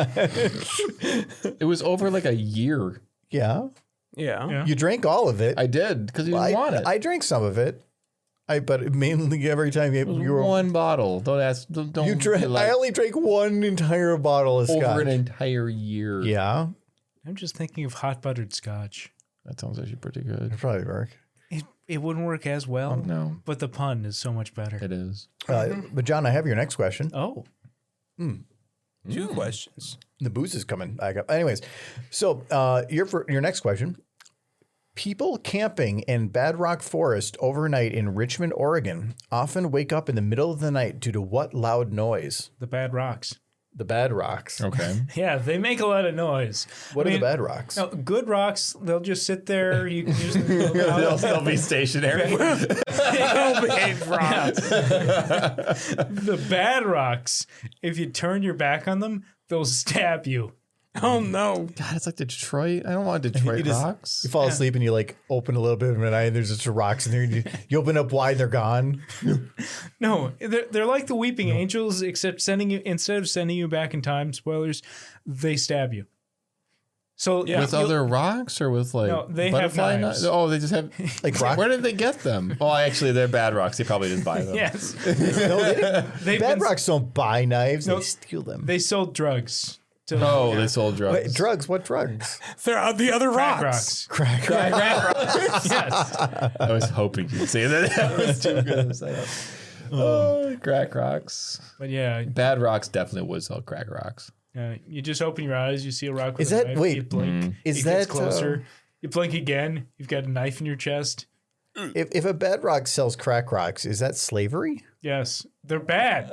It was over like a year. Yeah, Yeah. you drank all of it. I did because you didn't want it. I drank some of it. But mainly every time you were one bottle. Don't ask. Don't. you drank. be like, I only drank one entire bottle of over scotch. an entire year. Yeah, I'm just thinking of hot buttered scotch. That sounds actually pretty good. it'd probably work. it wouldn't work as well. No, But the pun is so much better. it is. But John, I have your next question. Oh. 2 questions. The booze is coming back up. Anyways, so your next question. People camping in Bad Rock Forest overnight in Richmond, Oregon often wake up in the middle of the night due to what loud noise? The Bad Rocks. The Bad Rocks. Okay. Yeah, they make a lot of noise. What are the Bad Rocks? No, good rocks, they'll just sit there. You can use them. They'll be stationary. Well-behaved rocks. The bad rocks, if you turn your back on them, they'll stab you. Oh no. God, it's like Detroit. I don't want Detroit rocks. You fall asleep and you like open a little bit of an eye and there's just rocks in there. And you open up wide, they're gone. No, they're like the Weeping Angels, except instead of sending you back in time, spoilers, they stab you. So With other rocks or with like No, they have butterfly knives. Oh, they just have Like rock. Where did they get them? Oh, actually, they're bad rocks. They probably didn't buy them. yes, No, they didn't. They've Bad been- Rocks don't buy knives. No, they steal them. they sold drugs. To Oh, they sold drugs. Wait, drugs? What drugs? They're the other crack rocks. rocks. Crack. Yes. I was hoping you'd say that. That was too good. Oh, crack rocks. But yeah, Bad rocks definitely would sell crack rocks. you just open your eyes, you see a rock. With Is a that- knife, wait, You blink. is it gets that, closer? You blink again. You've got a knife in your chest. If a Bad Rock sells crack rocks, is that slavery? Yes, they're bad.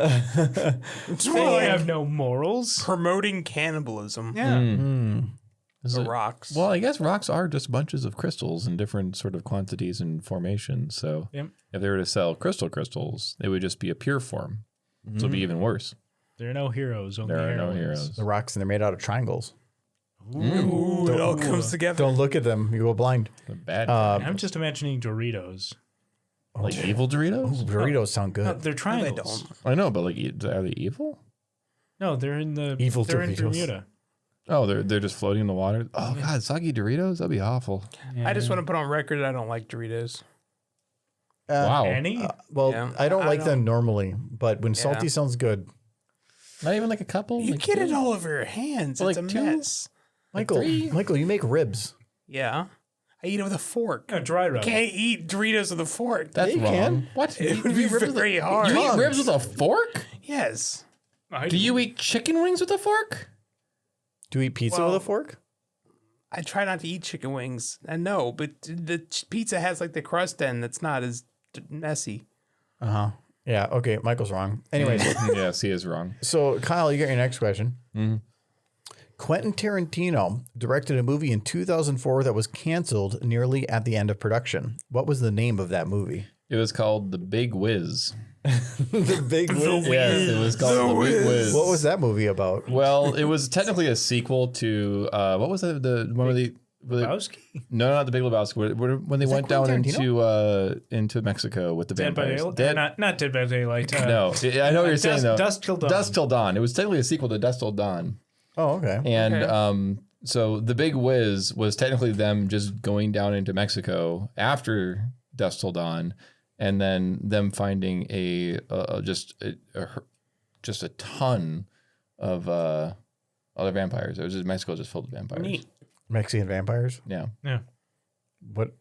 It's They more like have no morals. promoting cannibalism. Yeah. Is The it- rocks. Well, I guess rocks are just bunches of crystals in different sort of quantities and formations. So Yep. if they were to sell crystals, it would just be a pure form. So it'd be even worse. There are no heroes. Only There are no heroines. heroes. The rocks and they're made out of triangles. Ooh, it all comes together. Don't look at them; you go blind. The bad I'm just imagining Doritos. like evil Doritos. Burritos sound No, good. they're No, triangles. they don't. I know, but like, are they evil? No, they're in the Evil They're in Doritos. Bermuda. Oh, they're just floating in the water. Oh God, soggy Doritos. That'd be awful. Yeah. I just want to put on record that I don't like Doritos. Wow. Annie. Well, Yeah, I don't I like don't- them normally, but when salty Yeah. sounds good, Not even like a couple. You like get it two? all over your hands. Well, It's like a two? mess. Michael, you make ribs. Yeah. I eat it with a fork. No, dry rub. Can't eat Doritos with a fork. That's you wrong. can. What? It would be very hard. You eat ribs with a fork? Yes. Do you eat chicken wings with a fork? Do you eat pizza Well- with a fork? I try not to eat chicken wings. I know, but the pizza has like the crust end that's not as messy. Uh huh. Yeah. Okay. Michael's wrong. Anyways, Yes, he is wrong. so Kyle, you got your next question. Quentin Tarantino directed a movie in 2004 that was canceled nearly at the end of production. What was the name of that movie? It was called The Big Whiz. The Big Whiz. Yes, it was called The Big Whiz. What was that movie about? Well, it was technically a sequel to what was it? The one where they Lebowski? no, not the Big Lebowski. When they went down Quentin into Mexico with the Dead by vampires. Daylight? Not Dead by Daylight. No, I know what you're saying though. Dusk Till Dawn. Dusk Till Dawn. It was technically a sequel to Dusk Till Dawn. Oh, okay. And so The Big Whiz was technically them just going down into Mexico after Dusk Till Dawn, and then them finding just a ton of other vampires. It was just Mexico just filled with vampires. Neat. Mexican vampires. Yeah. Yeah. What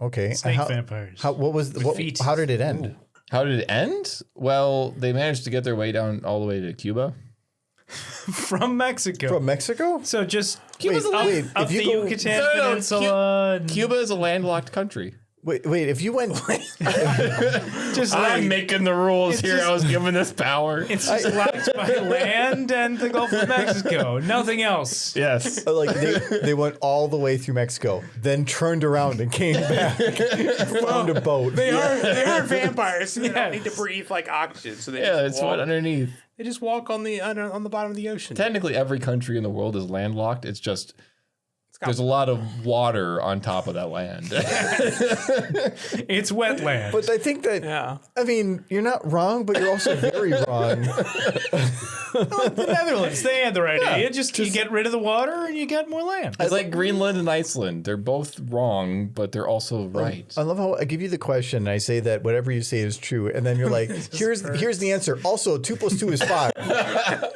okay. Snake how, vampires. what was what, feet. how did it end? How did it end? Well, they managed to get their way down all the way to Cuba. From Mexico. From Mexico? So just Wait, wait, up if you the go, Yucatan No, no, Peninsula. and Cuba is a landlocked country. wait, if you went Just I'm making the rules It's here. just- I was given this power. It's just locked by land and the Gulf of Mexico. Nothing else. Yes. like they went all the way through Mexico, then turned around and came back, found a boat. They are vampires. So they don't Yes. need to breathe like oxygen. So they Yeah, just it's walk, what underneath. they just walk on the bottom of the ocean. Technically, every country in the world is landlocked. It's just got- there's a lot of water on top of that land. It's wetland. But I think that Yeah. I mean you're not wrong, but you're also very wrong. The Netherlands, they had the right idea. Just you get rid of the water and you get more land. It's like Greenland and Iceland. They're both wrong, but they're also right. I love how I give you the question and I say that whatever you say is true, and then you're like, here's the answer. Also, 2 + 2 is 5.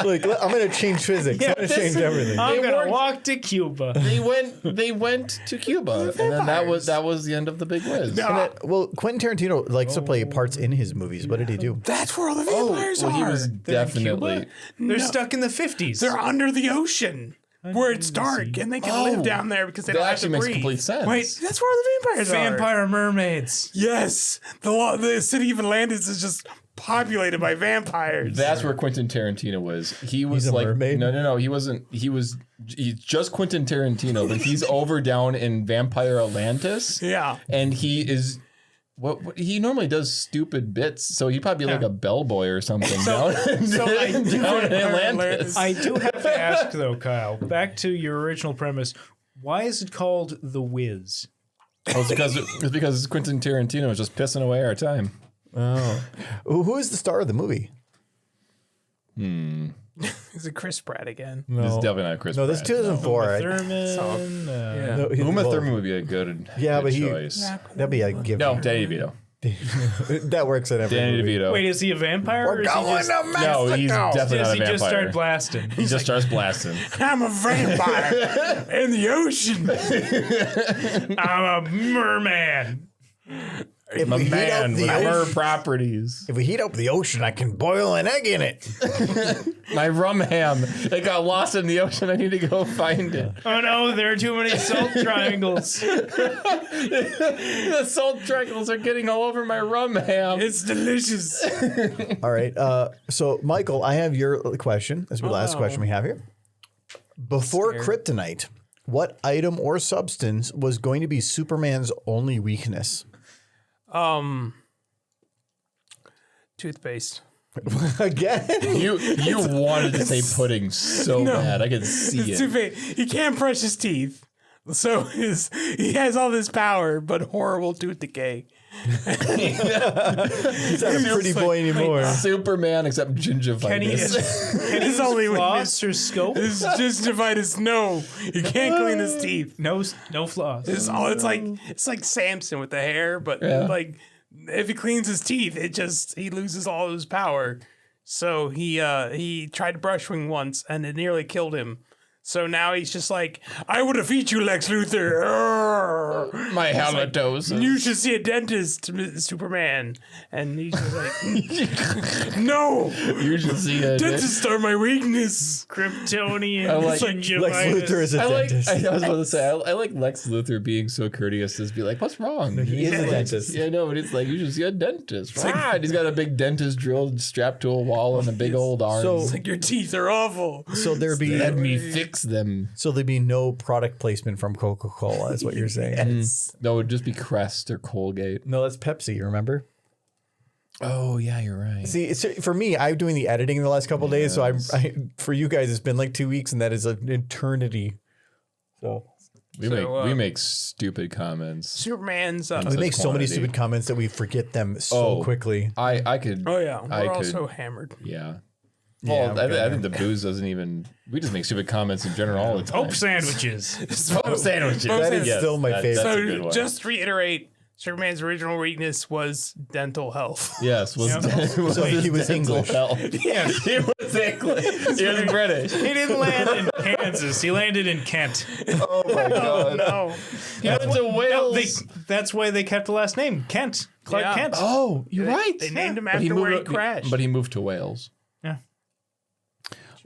Like, I'm gonna change physics. I'm gonna change everything. I'm gonna walk to Cuba. They went to Cuba, and then that was the end of the Big Whiz. Well, Quentin Tarantino likes to play parts in his movies. What did he do? That's where all the vampires Well, he are. was definitely. They're stuck in the 50s. They're under the ocean where it's dark and they can live down there because they That don't have actually to makes breathe. complete sense. Wait, that's where all the vampires are. vampire mermaids. Yes, the city of Atlantis is just populated by vampires. That's where Quentin Tarantino was. He was He's a like, mermaid? no, he wasn't. He's just Quentin Tarantino, but he's over down in Vampire Atlantis. Yeah. And he is. What he normally does stupid bits, so he'd probably be like a bellboy or something down in Atlantis. I do have to ask though, Kyle. Back to your original premise. Why is it called The Whiz? Well, it's because Quentin Tarantino is just pissing away our time. Oh, who is the star of the movie? Is it Chris Pratt again? This is definitely not Chris. No, this is Pratt. 2004. right? Thurman. No, he's- Uma well, Thurman would be a good, Yeah, good but he choice. that'd be a gift. No, Danny DeVito. That works in every Danny movie. DeVito. Wait, is he a vampire? Or is he just, No, he's definitely does not he a vampire. just start blasting? He just starts blasting. I'm a vampire in the ocean. I'm a merman. If A we heat man up with the ocean, mer properties. if we heat up the ocean, I can boil an egg in it. My rum ham. It got lost in the ocean. I need to go find it. Oh no, there are too many salt triangles. The salt triangles are getting all over my rum ham. It's delicious. All right. So, Michael, I have your question. That's the last question we have here. Before kryptonite, what item or substance was going to be Superman's only weakness? Toothpaste. Again? You wanted to say pudding so bad. I could see It's it. toothpaste. He can't brush his teeth. So he has all this power, but horrible tooth decay. He's not a pretty boy anymore. Superman except gingivitis. Can he His only floss or scope? His gingivitis. No, he can't clean his teeth. No floss. It's like Samson with the hair, but like if he cleans his teeth, he loses all his power. So he tried to brush wing once, and it nearly killed him. So now he's just like, I would defeat you, Lex Luthor. Arrgh. My halitosis. You should see a dentist, Superman. And he's just like, no, You should see it. dentists are my weakness. Kryptonian. I like- gingivitis. Lex Luthor is a dentist. I was about to say, I like Lex Luthor being so courteous as be like, what's wrong? He is a dentist. Yeah, no, but it's like, you should see a dentist. And he's got a big dentist drill strapped to a wall and a big old arm. So- It's like, your teeth are awful. So there'd be Let me fix them. so there'd be no product placement from Coca-Cola, is what you're saying. No, it would just be Crest or Colgate. No, that's Pepsi, remember? Oh, yeah, you're right. See, it's, for me, I'm doing the editing the last couple of days, so I for you guys, it's been like 2 weeks, and that is an eternity. So We make stupid comments. Superman's. we Such make so many quantity. stupid comments that we forget them so quickly. I could. Oh yeah, I we're could- also hammered. Yeah. Yeah, Well, I think the booze doesn't even. We just make stupid comments in general all the time. Hope sandwiches. Hope sandwiches. That is Yes, still my favorite. That's a good So one. just to reiterate, Superman's original weakness was dental health. Yes, was So he was dental English. health. Yes, he was English. He was British. He didn't land in Kansas. He landed in Kent. Oh my god. No, He went to Wales. That's why they kept the last name. Kent. Clark Yeah. Kent. Oh, you're right. they named him But after where he moved- crashed. But he moved to Wales. Yeah.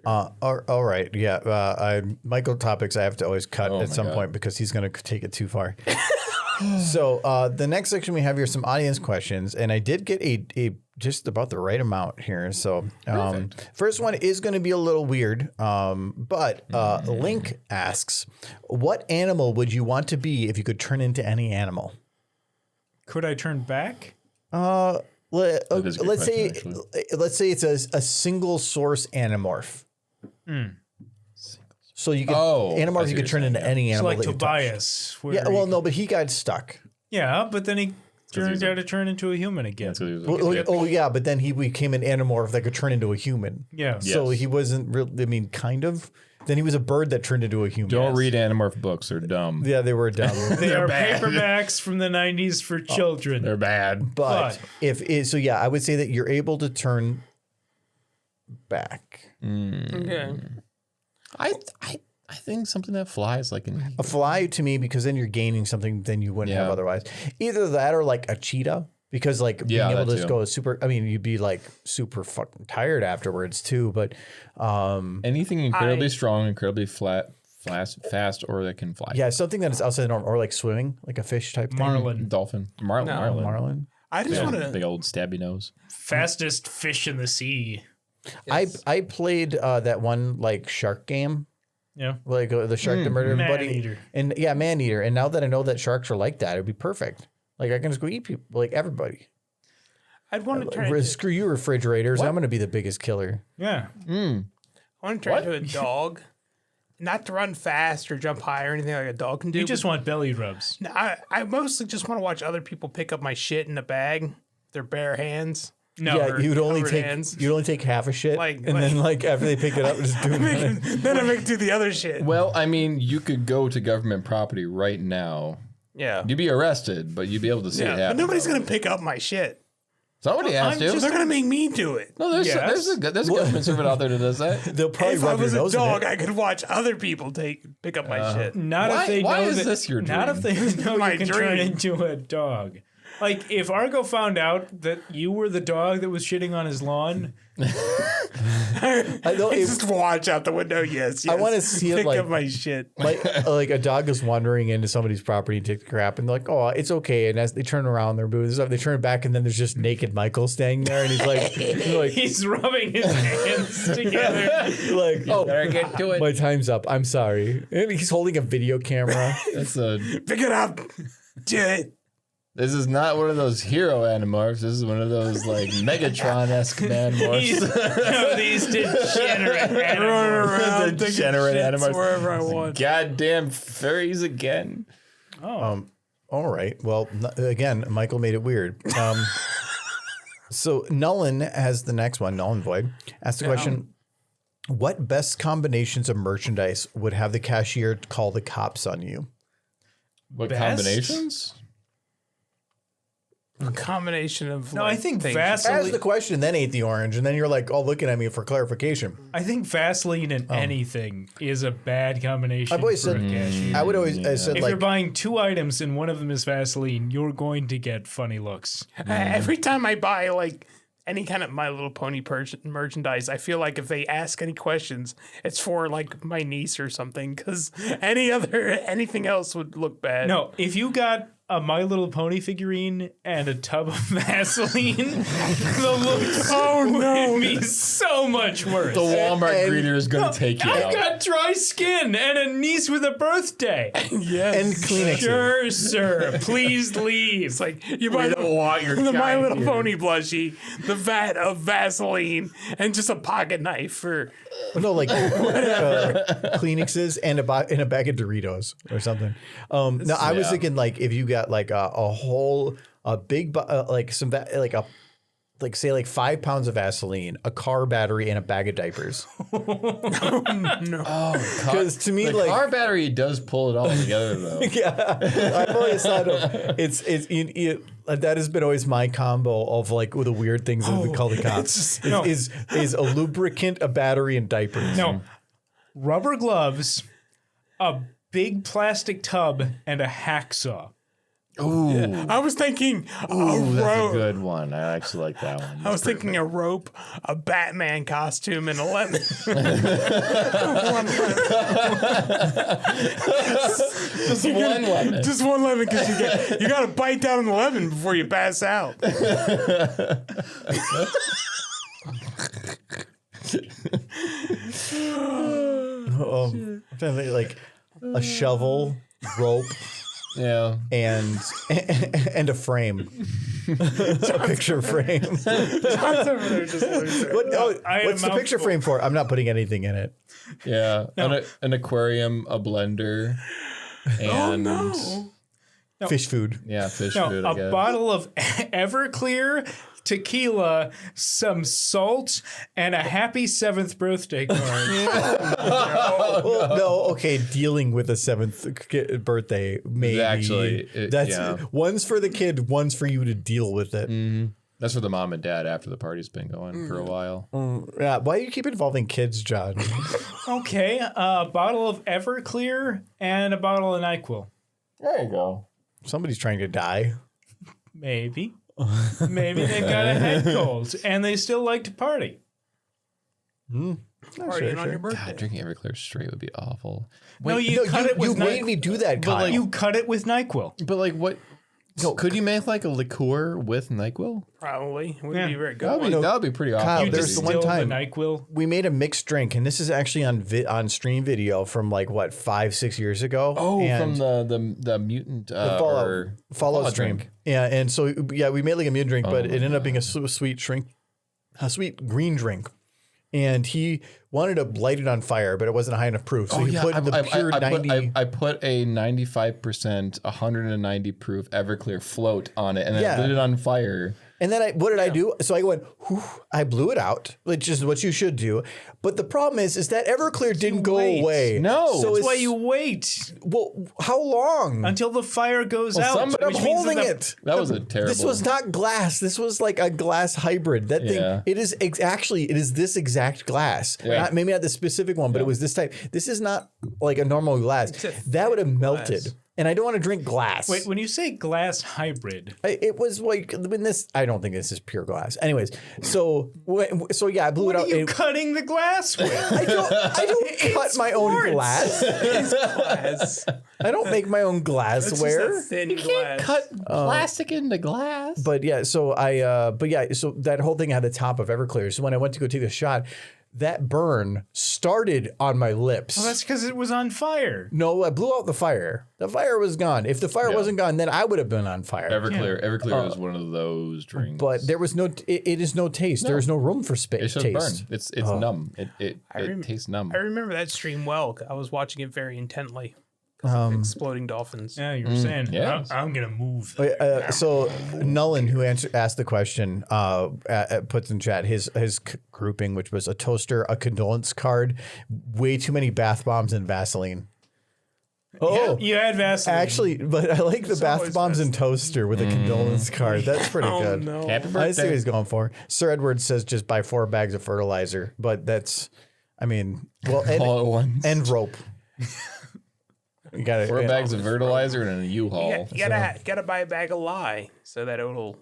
All right, yeah. Michael topics I have to always cut Oh at my some God. point because he's going to take it too far. So the next section we have here some audience questions, and I did get a just about the right amount here. So first one is going to be a little weird, but Link asks, "What animal would you want to be if you could turn into any animal?" Could I turn back? is a good Let's say question, it's a single source anamorph. So you could Oh, I anamorph see you what could turn you're into saying, any It's animal like that you touch. Tobias. where Yeah, he- well, no, but he got stuck. Yeah, but then he turned out to turn into a human again. That's 'cause he was a Oh yeah, but then he became an anamorph that could turn into a human. Yeah. So he wasn't really. I mean, kind of. Then he was a bird that turned into a human. Don't read Animorph books; they're dumb. Yeah, they were dumb. They are bad. paperbacks from the 90s for children. They're bad. But so yeah, I would say that you're able to turn back. Okay. I think something that flies like an A fly to me, because then you're gaining something then you wouldn't have Yeah. otherwise. Either that or like a cheetah, because like being able that to just too. go super. I mean, you'd be like super fucking tired afterwards too. But anything incredibly strong, incredibly fast, or that can fly. yeah, something that is outside the norm, or like swimming, like a fish type thing. Marlin. Dolphin, Marlin. Marlin. I just want Big to. old stabby nose. Fastest fish in the sea. I played that one like shark game. Yeah. Like the shark that murdered everybody. Man-eater. And yeah, man-eater. And now that I know that sharks are like that, it'd be perfect. Like I can just go eat people, like everybody. I'd want to turn. Into, Screw you, refrigerators. I'm going to be the biggest killer. Yeah. I want to turn into a dog. Not to run fast or jump high or anything like a dog can do. You just want belly rubs. No, I mostly just want to watch other people pick up my shit in a bag, with their bare hands. No. Yeah, you'd only covered take hands. half a shit, Like- and then like after they pick it up, just do it. Then I make do the other shit. Well, I mean, you could go to government property right now. Yeah. You'd be arrested, but you'd be able to see it Yeah. happen. But nobody's gonna pick up my shit. Somebody has to. They're gonna make me do it. No, there's Yes. there's a government servant out there that does that. They'll probably If I rub was your a nose in dog, it. I could watch other people pick up my shit. Not Why- if they why know is that, this your Not if dream? they know My you can dream. turn into a dog. Like if Argo found out that you were the dog that was shitting on his lawn, I know Just watch out the window. Yes. I wanna see it pick like- up my shit. like a dog is wandering into somebody's property and take the crap, and they're like, "Oh, it's okay." And as they turn around, they're moving stuff. They turn it back, and then there's just naked Michael standing there, and he's like, he's rubbing his hands together. like, "Oh, Better get to it. my time's up. I'm sorry." And he's holding a video camera. That's a. Pick it up. Do it. This is not one of those hero animorphs. This is one of those like Megatron-esque animorphs. No, these degenerate Run animals. around, taking Degenerate shits animals. wherever I want. Goddamn furries again. All right. Well, again, Michael made it weird. So Nolan has the next one. Nolan Void asked the question: what best combinations of merchandise would have the cashier call the cops on you? What Best? combinations? A combination of. No, like, I think things. Ask Vaseline. the question, then ate the orange, and then you're like, "Oh, looking at me for clarification." I think Vaseline and anything is a bad combination. I've always for said, a cashier. I would always I said If you're like, buying two items and one of them is Vaseline, you're going to get funny looks. Every time I buy like any kind of My Little Pony merchandise, I feel like if they ask any questions, it's for like my niece or something. Because anything else would look bad. No, if you got a My Little Pony figurine and a tub of Vaseline, the looks would be so much worse. The Walmart And- greeter is going to take you I've out. got dry skin and a niece with a birthday. Yes. and Kleenex. Sure, sir. Please leave. It's like you buy We don't want your the My kind Little here. Pony plushie, the vat of Vaseline, and just a pocket knife for. No, like Kleenexes and a bag of Doritos or something. No, I was Yeah. thinking like if you got like a big like some like say like 5 pounds of Vaseline, a car battery, and a bag of diapers. Oh, Because to me, the like car battery does pull it all together, though. yeah, I've always thought of that has been always my combo of like with the weird things that we call the cops is a lubricant, a battery, and diapers. No, rubber gloves, a big plastic tub, and a hacksaw. Ooh, I was thinking a ooh, that's a rope. good one. I actually like that one. I was thinking a rope, a Batman costume, and a lemon. Just one lemon. Just one lemon because you got to bite down on the lemon before you pass out. I'm trying to think like a shovel, rope, Yeah. and a frame, a picture frame. John's over there just losing. What's the picture frame for? I'm not putting anything in it. Yeah. An aquarium, a blender, and Fish food. Yeah, fish No, food. I a guess. bottle of Everclear, tequila, some salt, and a happy 7th birthday card. Well, no, okay, dealing with a 7th birthday, maybe. Actually, that's one's for the kid, one's for you to deal with it. That's for the mom and dad after the party's been going for a while. Yeah, why do you keep involving kids, John? Okay, a bottle of Everclear and a bottle of NyQuil. There you go. Somebody's trying to die. Maybe. Maybe they've got a head cold and they still like to party. Partying on your birthday. God, drinking Everclear straight would be awful. No, you cut it with you made me do that, Kyle. You cut it with NyQuil. But like, what? Could you make like a liqueur with NyQuil? Probably. Wouldn't be very good. That would be pretty awful. Kyle, You there's the one distill time the NyQuil. we made a mixed drink, and this is actually on stream video from like what 5-6 years ago. Oh, and from the mutant Fallout stream. drink. Yeah, and so we made like a mutant drink, but it ended up being a sweet green drink. And he wanted to light it on fire, but it wasn't high enough proof. So he put the pure 90. I put a 95%, 190 proof Everclear float on it, and then lit it on fire. And then what did I do? So I went, whew, I blew it out, which is what you should do. But the problem is that Everclear didn't go away. No. So That's why you wait well, how long? until the fire goes out. But I'm which means holding that it. That was a terrible. This was not glass. This was like a glass hybrid. That thing. Yeah. It is actually this exact glass. Yeah. Maybe not the specific one, but it was this type. This is not like a normal glass. That would have melted. glass. And I don't want to drink glass. Wait, when you say glass hybrid, It was like when this. I don't think this is pure glass. Anyways, so yeah, I blew what it are out. you and- cutting the glass with? I don't cut my own quartz. glass. Glass. I don't make my own It's just a glassware. thin glass. cut plastic into glass. But yeah, so so that whole thing had the top of Everclear. So when I went to go take a shot, that burn started on my lips. Well, that's because it was on fire. No, I blew out the fire. The fire was gone. If the fire wasn't gone, then I would have been on fire. Everclear is one of those drinks. But there was no. It is no taste. There is no room for it's just taste. burn. It's numb. It tastes numb. I remember that stream well. I was watching it very intently. Exploding dolphins. Yeah, you were saying, yeah. I'm going to move. So Nolan, who asked the question, puts in chat his grouping, which was a toaster, a condolence card, way too many bath bombs, and Vaseline. Oh, You had Vaseline. actually, but I like the bath always bombs and toaster with a condolence card. That's pretty Oh good. no. Happy I see what birthday. he's going for. Sir Edward says just buy 4 bags of fertilizer, but that's, I mean, well, All at once. and rope. You got 4 bags of fertilizer and a U-Haul. You gotta buy a bag of lye so that it'll.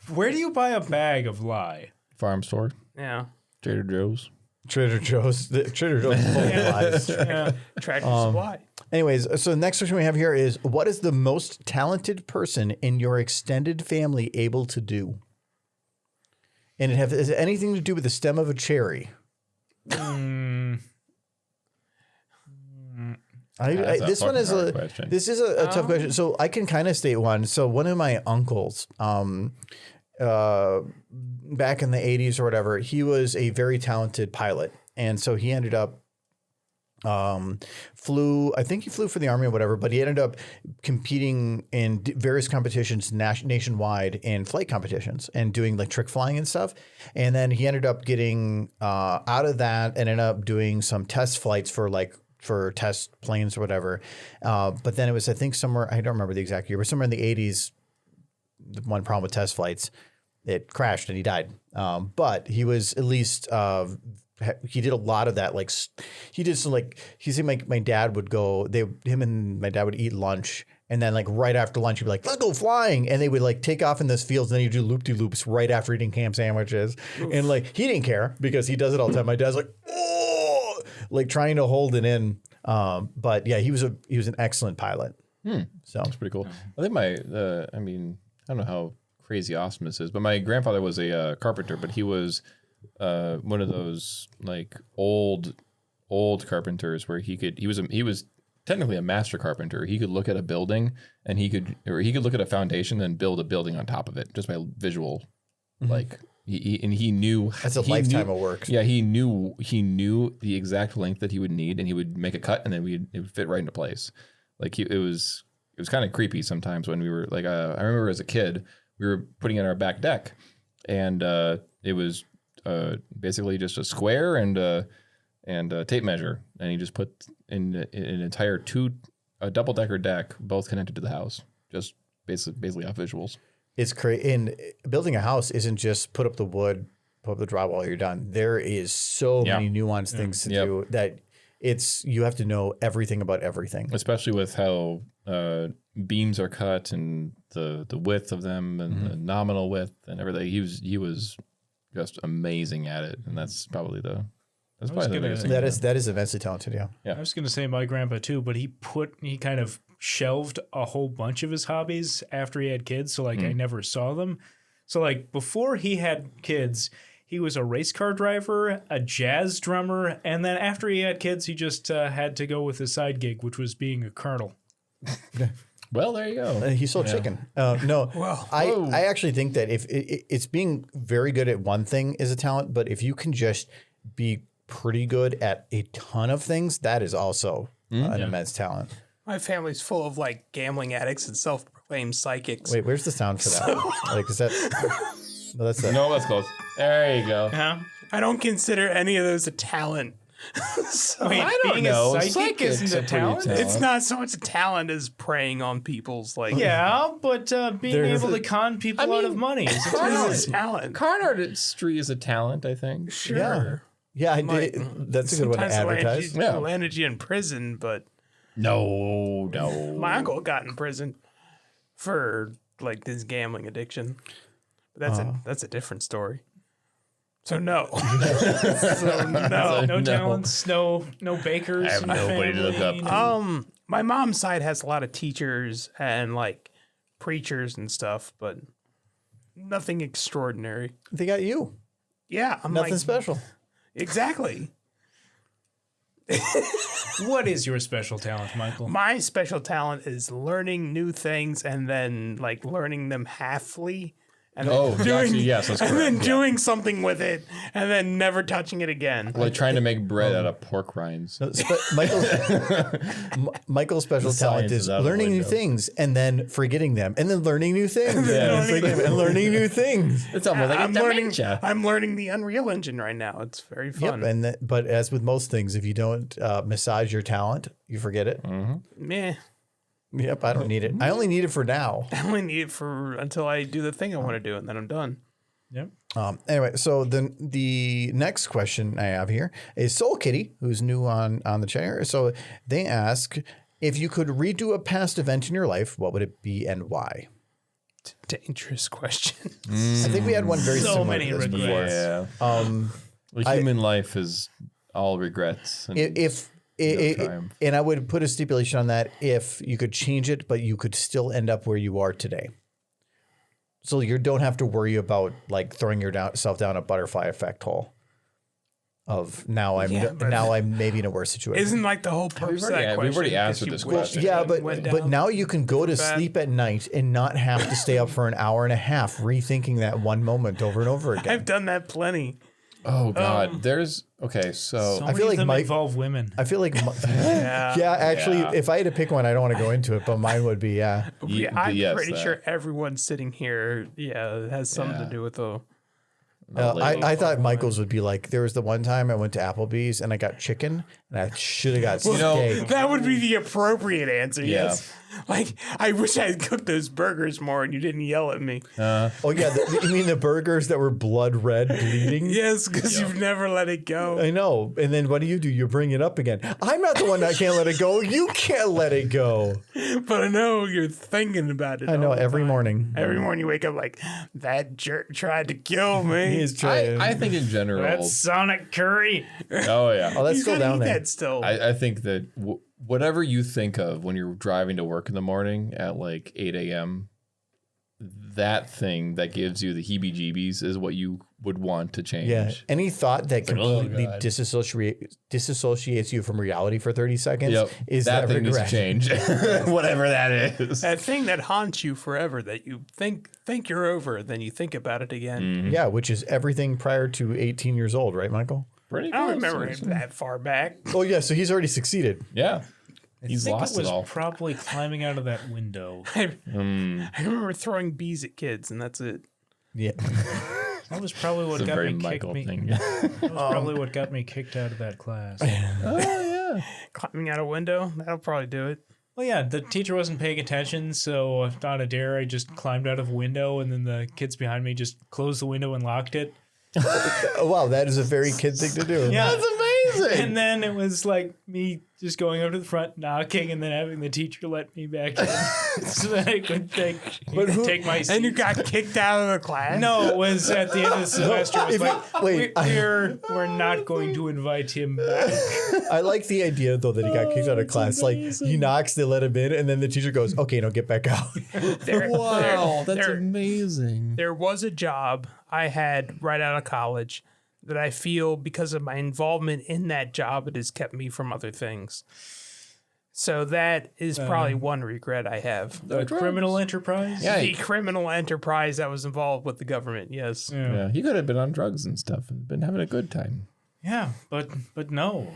Where do you buy a bag of lye? Farm store. Yeah. Trader Joe's. Trader Joe's. Trader Joe's is full of lies. Yeah. Tractor Supply. Anyways, so the next question we have here is, what is the most talented person in your extended family able to do? And has it anything to do with the stem of a cherry? This one is a question. this is a tough question. So I can kind of state one. So one of my uncles, back in the 80s or whatever, he was a very talented pilot, and so he ended up flew for the Army or whatever, but he ended up competing in various competitions nationwide in flight competitions and doing like trick flying and stuff. And then he ended up getting out of that and ended up doing some test flights for test planes or whatever. But then it was, I think somewhere, I don't remember the exact year, but somewhere in the 80s, the one problem with test flights, it crashed and he died. But he was at least, he did a lot of that. Like he did some, like, he said my dad would go, him and my dad would eat lunch. And then like right after lunch, he'd be like, let's go flying. And they would like take off in those fields. And then he'd do loop-de-loops right after eating ham sandwiches. Oof. And like, he didn't care because he does it all the time. My dad's like, oh, like trying to hold it in. But yeah, he was an excellent pilot. So That's pretty cool. I think I don't know how crazy awesome this is, but my grandfather was a carpenter, but he was one of those like old carpenters where he was technically a master carpenter. He could look at a building and he could look at a foundation and build a building on top of it just by visual, like he knew that's a lifetime of work. Yeah, he knew the exact length that he would need, and he would make a cut, and then it would fit right into place. Like it was was kind of creepy sometimes when we were like, I remember as a kid, we were putting in our back deck, and it was basically just a square and a tape measure, and he just put in an entire double-decker deck, both connected to the house, just basically off visuals. It's crazy. And building a house isn't just put up the wood, put up the drywall, you're done. There is so many nuanced things to do that you have to know everything about everything. Especially with how beams are cut and the width of them and the nominal width and everything. He was just amazing at it, and that's probably the biggest thing. That is immensely talented. Yeah. I was going to say my grandpa too, but he kind of shelved a whole bunch of his hobbies after he had kids. So like I never saw them. So like before he had kids, he was a race car driver, a jazz drummer, and then after he had kids, he just had to go with his side gig, which was being a colonel. Well, there you go. He sold chicken. No, well, I actually think that if it's being very good at one thing is a talent, but if you can just be pretty good at a ton of things, that is also an immense talent. My family's full of like gambling addicts and self-proclaimed psychics. Wait, where's the sound for that? Like, is that? No, that's that. No, that's close. There you go. I don't consider any of those a talent. So, I don't being know. A psychic isn't a talent. It's not so much a talent as preying on people's like. Yeah, but being able to con people out of money is a talent. Con artistry is a talent, I think. Sure. Yeah, that's a good one to advertise. Sometimes landed you in prison, but no. My uncle got in prison for like this gambling addiction. But that's a different story. So no. No talents, no bakers. I have nobody to look up. My mom's side has a lot of teachers and like preachers and stuff, but nothing extraordinary. They got you. Yeah, I'm nothing like, special. Exactly. What is your special talent, Michael? My special talent is learning new things and then like learning them halfly. And yes, that's correct. And then doing something with it, and then never touching it again. Like trying to make bread out of pork rinds. Michael's special talent is learning new things and then forgetting them, and then learning new things, and learning new things. It's almost like I'm learning the Unreal Engine right now. It's very fun. Yep, but as with most things, if you don't massage your talent, you forget it. Meh. Yep, I don't need it. I only need it for now. I only need it for until I do the thing I want to do, and then I'm done. Yep. Anyway, so the next question I have here is Soul Kitty, who's new on the chair. So they ask, if you could redo a past event in your life, what would it be and why? It's a dangerous question. I think we had one very similar many to this regrets. before. Human life is all regrets. And and I would put a stipulation on that if you could change it, but you could still end up where you are today. So you don't have to worry about like throwing yourself down a butterfly effect hole. Of now I'm maybe in a worse situation. Isn't like the whole purpose of that question? We've already answered this question. Yeah, but now you can go to sleep at night and not have to stay up for an hour and a half rethinking that one moment over and over again. I've done that plenty. Oh God, so I feel like involve women. I feel like if I had to pick one, I don't want to go into it, but mine would be I'm pretty sure everyone sitting here, has something to do with the. I thought Michael's would be like, there was the one time I went to Applebee's and I got chicken and I should have got steak. That would be the appropriate answer. Yeah. Yes. Like, I wish I had cooked those burgers more and you didn't yell at me. You mean the burgers that were blood red bleeding? Yes, because you've never let it go. I know. And then what do? You bring it up again. I'm not the one that can't let it go. You can't let it go. But I know you're thinking about it. I know every morning. Every morning you wake up like, that jerk tried to kill me. He's trying. I think in general. That's Sonic Curry. Oh, yeah. Oh, that's still down there. That still. I think that whatever you think of when you're driving to work in the morning at like 8 a.m., that thing that gives you the heebie-jeebies is what you would want to change. Yeah. Any thought that completely disassociates you from reality for 30 seconds is that thing needs to change. Whatever that is. That thing that haunts you forever, that you think you're over, then you think about it again. Mm-hmm. Yeah, which is everything prior to 18 years old, right, Michael? Pretty I don't remember it that far back. Oh, yeah, so he's already succeeded. Yeah. He's I think lost it was it all. probably climbing out of that window. I remember throwing bees at kids, and that's it. Yeah. That was probably what It's a got very me Michael kicked me. thing. That was probably what got me kicked out of that class. Oh yeah. Climbing out a window, that'll probably do it. Well, yeah, the teacher wasn't paying attention, so on a dare, I just climbed out of a window, and then the kids behind me just closed the window and locked it. Oh, wow, that is a very kid thing to do. Yeah. That's amazing. And then it was like me just going up to the front, knocking, and then having the teacher let me back in so that I could take my seat. And you got kicked out of the class? No, it was at the end of the semester. It was if like, you- wait, we're not going to invite him back. I like the idea though that he got kicked out of class. Like he knocks, they let him in, and then the teacher goes, "Okay, no, get back out." Wow, that's there- amazing. There was a job I had right out of college that I feel because of my involvement in that job, it has kept me from other things. So that is probably one regret I have. A criminal enterprise? Yeah, The criminal enterprise that was involved with the government, yes. yeah. He could have been on drugs and stuff and been having a good time. Yeah, but no.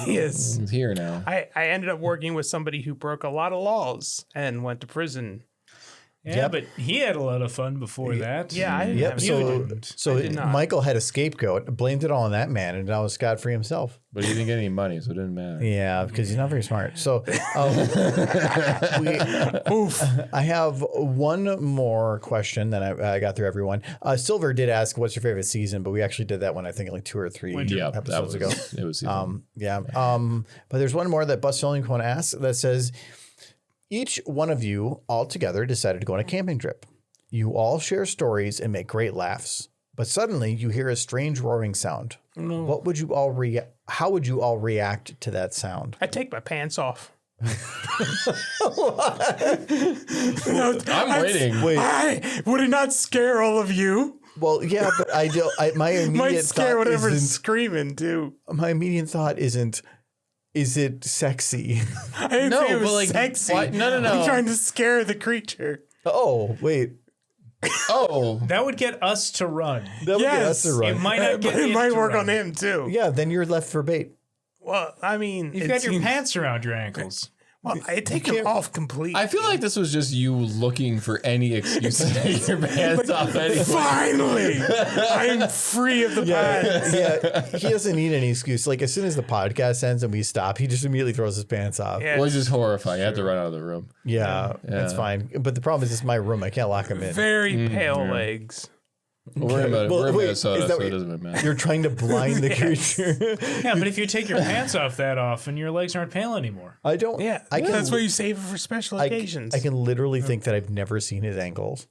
Yes. He's here now. I ended up working with somebody who broke a lot of laws and went to prison. Yeah, Yep. but he had a lot of fun before that. Yeah, I didn't Yep. have So, any- so I did not. Michael had a scapegoat, blamed it all on that man, and now is scot free himself. But he didn't get any money, so it didn't matter. Yeah, because he's not very smart. So, Oof. I have one more question that I got through everyone. Silver did ask, "What's your favorite season?" But we actually did that one, I think, like 2 or 3 Yeah, episodes ago. It was. Yeah. But there's one more that Bus Filling Cone asks that says, each one of you all together decided to go on a camping trip. You all share stories and make great laughs. But suddenly you hear a strange roaring sound. What would you all how would you all react to that sound? I take my pants off. I'm waiting. Wait. Would it not scare all of you? Well, yeah, but my Might immediate scare thought whatever's isn't, screaming too. my immediate thought isn't, is it sexy? I didn't No, say it was but, like, sexy. why- no. I'm trying to scare the creature. Oh, wait. Oh, That would get us to run. That would get us Yes. to It run. might not get But it him might to work run. on him too. Yeah, then you're left for bait. Well, I mean, You've it got your seems- pants around your ankles. Well, I take them off completely. I feel like this was just you looking for any excuse to take your pants off anyway. Finally, I'm free of the pants. Yeah, he doesn't need any excuse. Like as soon as the podcast ends and we stop, he just immediately throws his pants off. Yeah, Well, it's just horrifying. I have to run out of the room. Yeah, that's fine. But the problem is, it's my room. I can't lock him in. very pale legs. Well, we're in, Well, we're in wait, Minnesota, is that so it what- doesn't matter. You're trying to blind the creature. Yeah, but if you take your pants off that often, your legs aren't pale anymore. I don't. Yeah, I can. that's why you save it for special I, occasions. I can literally think that I've never seen his ankles.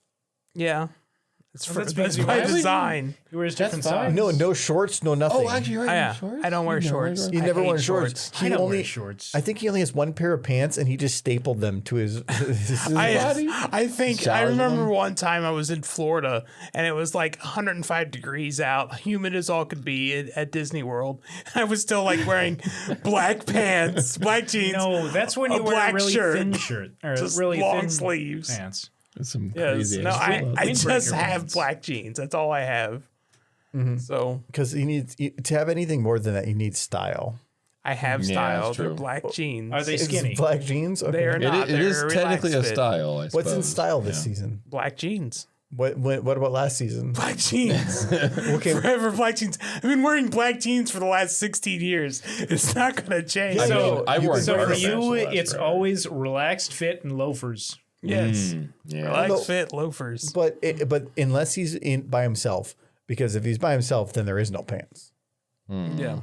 Yeah, it's for, that's that's because by you- design. He wears That's different fine. sizes. No shorts, no nothing. Oh, actually, you're right. Yeah, Shorts? I don't wear You never shorts. wear He I never hate wears shorts. I don't wear shorts. I think he only has one pair of pants, and he just stapled them to his body. I think I Showers with remember them? one time I was in Florida and it was like 105 degrees out, humid as all could be at Disney World. I was still like wearing black pants, black jeans, No, that's when a you wear black a really shirt, thin shirt or just really long thin sleeves. pants. That's some Yes, crazy. no, I just windbreaker have pants. black jeans. That's all I have. So Because he needs to have anything more than that. You need style. I have Yeah, style. that's They're true. black jeans. Are they It's skinny? black jeans. Okay. They are not. It is They're technically a relaxed fit. style, I suppose. What's in style this season? Black jeans. What about last season? Black jeans. Okay. Forever black jeans. I've been wearing black jeans for the last 16 years. It's not going to change. I So- mean, I've worn So for Carter you, pants the last it's forever. always relaxed fit and loafers. Yes. Yeah. Relaxed No. fit loafers. But unless he's in by himself, because if he's by himself, then there is no pants. Yeah.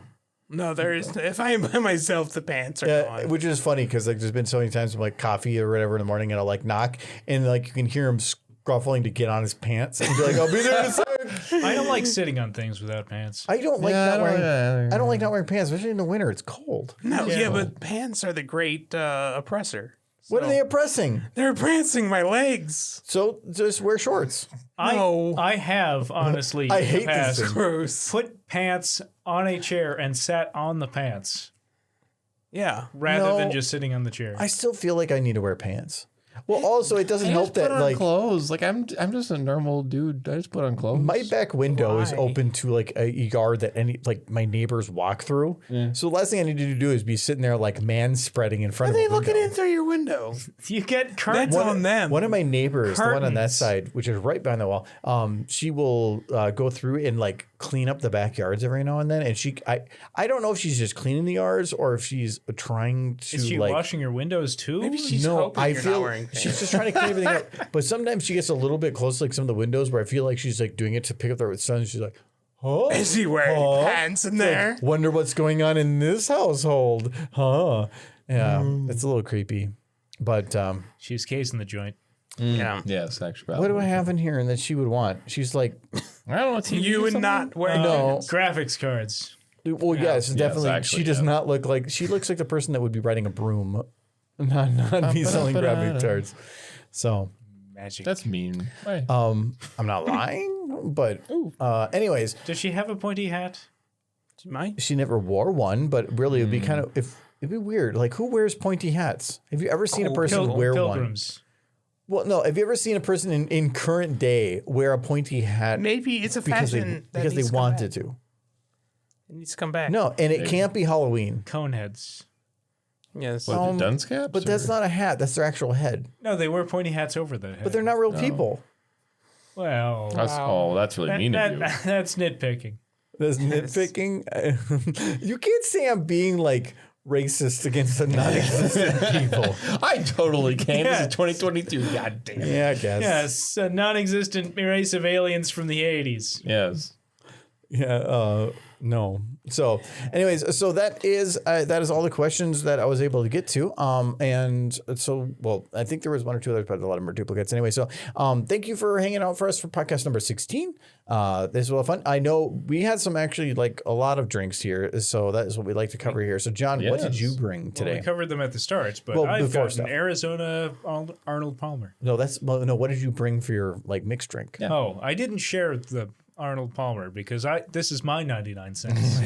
No, there is. If I am by myself, the pants are gone. Which is funny because like there's been so many times I'm like coffee or whatever in the morning and I'll like knock and like you can hear him scruffling to get on his pants and be like, I'll be there in a second. I don't like sitting on things without pants. I don't like Yeah, not wearing. yeah. I don't like not wearing pants, especially in the winter. It's cold. No, Yeah. yeah, but pants are the great oppressor. What are they oppressing? They're oppressing my legs. So just wear shorts. No. I have honestly I in the hate this past thing. Gross. put pants on a chair and sat on the pants Yeah. rather than No. just sitting on the chair. I still feel like I need to wear pants. Well, also it doesn't help that like clothes. Like I'm just a normal dude. I just put on clothes. my back window is Why? open to like a yard that my neighbors walk through. So the last thing I need to do is be sitting there like man spreading in front Are of they a window. looking in through your window? You get curtains. That's on them. One of my neighbors, the one on that Curtains. side, which is right behind the wall, she will go through and like clean up the backyards every now and then. And I don't know if she's just cleaning the yards or if she's trying to Is she like. washing your windows too? Maybe she's No, hoping I you're feel not wearing she's pants. just trying to clean everything up. But sometimes she gets a little bit close to like some of the windows where I feel like she's like doing it to pick up the sun. She's like, huh? Is he wearing pants in there? Wonder what's going on in this household, huh? Yeah, it's a little creepy. But She's casing the joint. Yeah. Yes, actually. what do I have in here that she would want? She's like, I don't know. TV You or would something? not wear no. Graphics cards. Well, yes, definitely. actually, She does yeah. not look like she looks like the person that would be riding a broom, not be selling graphic cards. So magic. That's mean. Why? I'm not lying, but anyways, Does she have a pointy hat? Mine? she never wore one. But really, it'd be kind of it'd be weird. Like, who wears pointy hats? Have you ever seen a person wear one? Pilgrims. Well, no. Have you ever seen a person in current day wear a pointy hat Maybe it's a because fashion they needs to come wanted back. to? It needs to come back. No, and it can't be Halloween. Coneheads. Yes. What, the dunce caps? But that's not a hat. That's their actual head. No, they wear pointy hats over the head. But they're not real people. Well, That's really mean of you. that's nitpicking. That's nitpicking. You can't say I'm being like racist against the non-existent people. I totally can. Yeah. This is 2022. God damn it. Yeah, I guess. Yes, a non-existent race of aliens from the 80s. Yes. Yeah. No. So, anyways, so that is all the questions that I was able to get to. And so, well, I think there was one or two others, but a lot of them are duplicates anyway. So, thank you for hanging out for us for podcast number 16. This was a lot of fun. I know we had some actually like a lot of drinks here, so that is what we like to cover here. So, John, what did you bring Well, today? we covered them at the start, but Well, I've before got stuff. an Arizona Arnold Palmer. No, what did you bring for your like mixed drink? Yeah. Oh, I didn't share the Arnold Palmer because this is my 99 cents.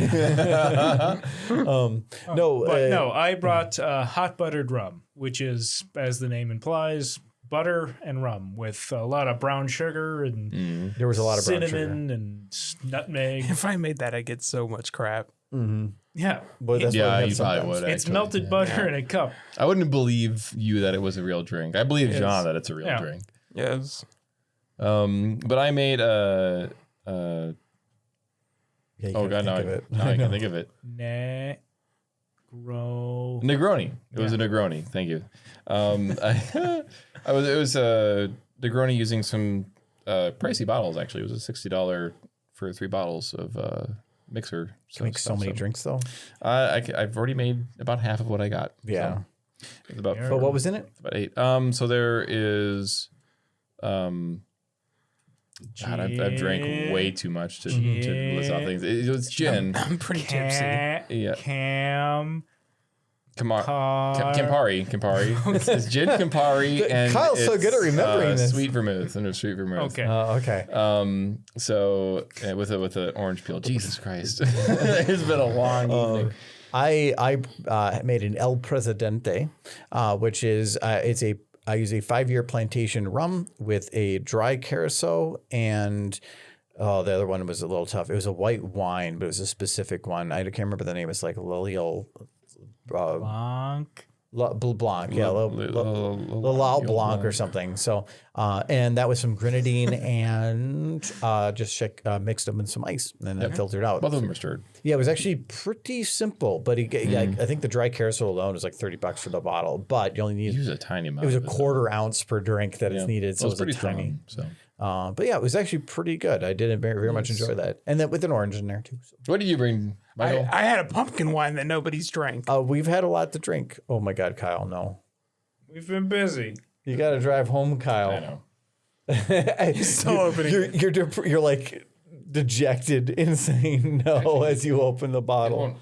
No, But no, I brought hot buttered rum, which is, as the name implies, butter and rum with a lot of brown sugar and there was a lot of brown sugar. cinnamon and nutmeg. If I made that, I'd get so much crap. Yeah. But that's what Yeah, we have you probably sometimes. would. It's actually. melted butter in a cup. I wouldn't believe you that it was a real drink. I believe John that it's a real Yeah. drink. Yes. But I made Yeah, you oh gotta god, no, think of it. now I can think of it. Negroni. It was a Negroni. Thank you. It was a Negroni using some pricey bottles. Actually, it was a $60 for 3 bottles of mixer. You make so many drinks though. I've already made about half of what I got. Yeah. So it's about But what was in it? about 8. So there is God, I've drank way too much to list off things. It was gin. I'm pretty tipsy. Yeah. Campari. Campari. It's gin Campari, and Kyle's so good at remembering this. Sweet vermouth and a sweet vermouth. Okay. Okay. So with a orange peel. Jesus Christ, it's been a long evening. I made an El Presidente, which is I use a 5-year plantation rum with a dry curacao and the other one was a little tough. It was a white wine, but it was a specific one. I can't remember the name. It's like Lilial Blanc. Blanc, yeah, Lilial Blanc or something. So, and that was some grenadine and just mixed them in some ice and then filtered out. Both of them are stirred. Yeah, it was actually pretty simple, but I think the dry curacao alone was like $30 for the bottle, but you only need Use a tiny amount. it was a of it, quarter ounce per drink that is needed, so Well, it was pretty tiny. strong. So, But yeah, it was actually pretty good. I did very, very much enjoy that, and then with an orange in there too. So. what did you bring, Michael? I had a pumpkin wine that nobody's drank. We've had a lot to drink. Oh my God, Kyle, no, We've been busy. you got to drive home, I Kyle. know. Still opening. You're like dejected and saying no as you open the bottle.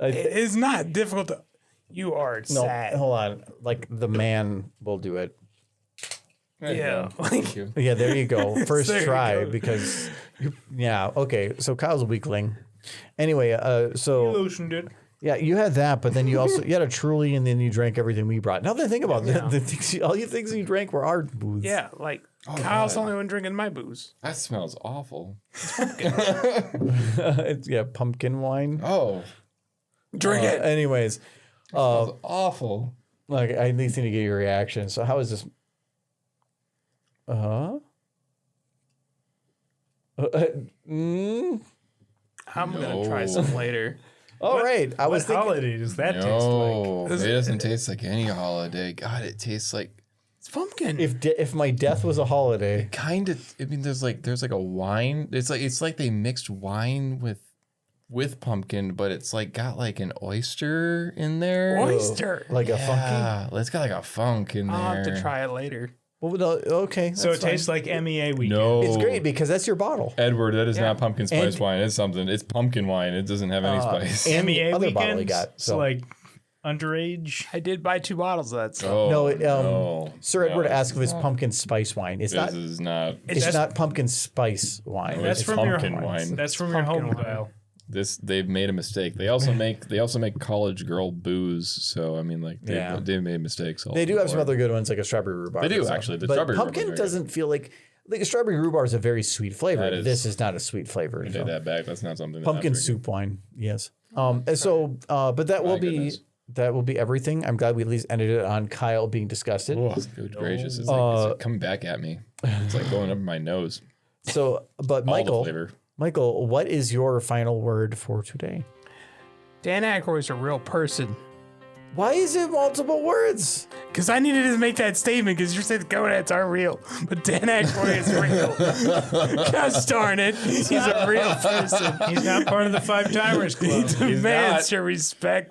It is not difficult to. You are No, sad. hold on. Like the man will do it. There you Yeah. go. Thank you. Yeah, there you go. First There you try go. because, yeah, okay. So Kyle's a weakling. Anyway, so Lotioned it. Yeah, you had that, but then you had a Truly, and then you drank everything we brought. Now that I think about it, the things, all you things you drank were our booze. Yeah, like Kyle's the only one drinking my booze. That smells awful. Yeah, pumpkin wine. Oh, Drink it. Anyways, smells awful. like I at least need to get your reaction. So how is this? I'm gonna try some later. All right, I was What thinking. holiday does that taste like? No, it doesn't taste like any holiday. God, it tastes like It's pumpkin. If my death was a holiday, kind of. I mean, there's like a wine. It's like they mixed wine with pumpkin, but it's like got like an oyster in there. Oyster. like a funky. Yeah, it's got like a funk in there. I'll have to try it later. Well, okay. So it that's fine. tastes like MEA weekend. No, It's great because that's your bottle. Edward, that is not pumpkin spice And- wine. It's something. It's pumpkin wine. It doesn't have any spice. And the MEA other bottle we weekends. got. So So like underage. I did buy 2 bottles of that stuff. Oh, no, no. Sir Edward No, asked if it's pumpkin spice wine. It's This not. is not. It's not pumpkin spice wine. No, That's it's from your pumpkin wine. That's from your home Pumpkin wine. dial. They've made a mistake. They also make college girl booze. So I mean, like they made mistakes. They do have some other good ones, like a strawberry rhubarb. They do, and stuff. actually. The but strawberry rhubarb pumpkin is very doesn't feel like a strawberry rhubarb is a very sweet flavor. That is- This is not a sweet flavor. Take so. that back. That's not something. Pumpkin that I'm drinking. soup wine, yes. And so, but that will goodness. be everything. I'm glad we at least ended it on Kyle being disgusted. Oh, good gracious! It's like coming back at me. It's like going up my nose. So, but All the flavor. Michael, what is your final word for today? Dan Aykroyd's a real person. Why is it multiple words? Because I needed to make that statement because you said the gonads aren't real. But Dan Aykroyd is real. Gosh darn it. He's a real person. He's not part of the 5 Timers Club. He demands your respect.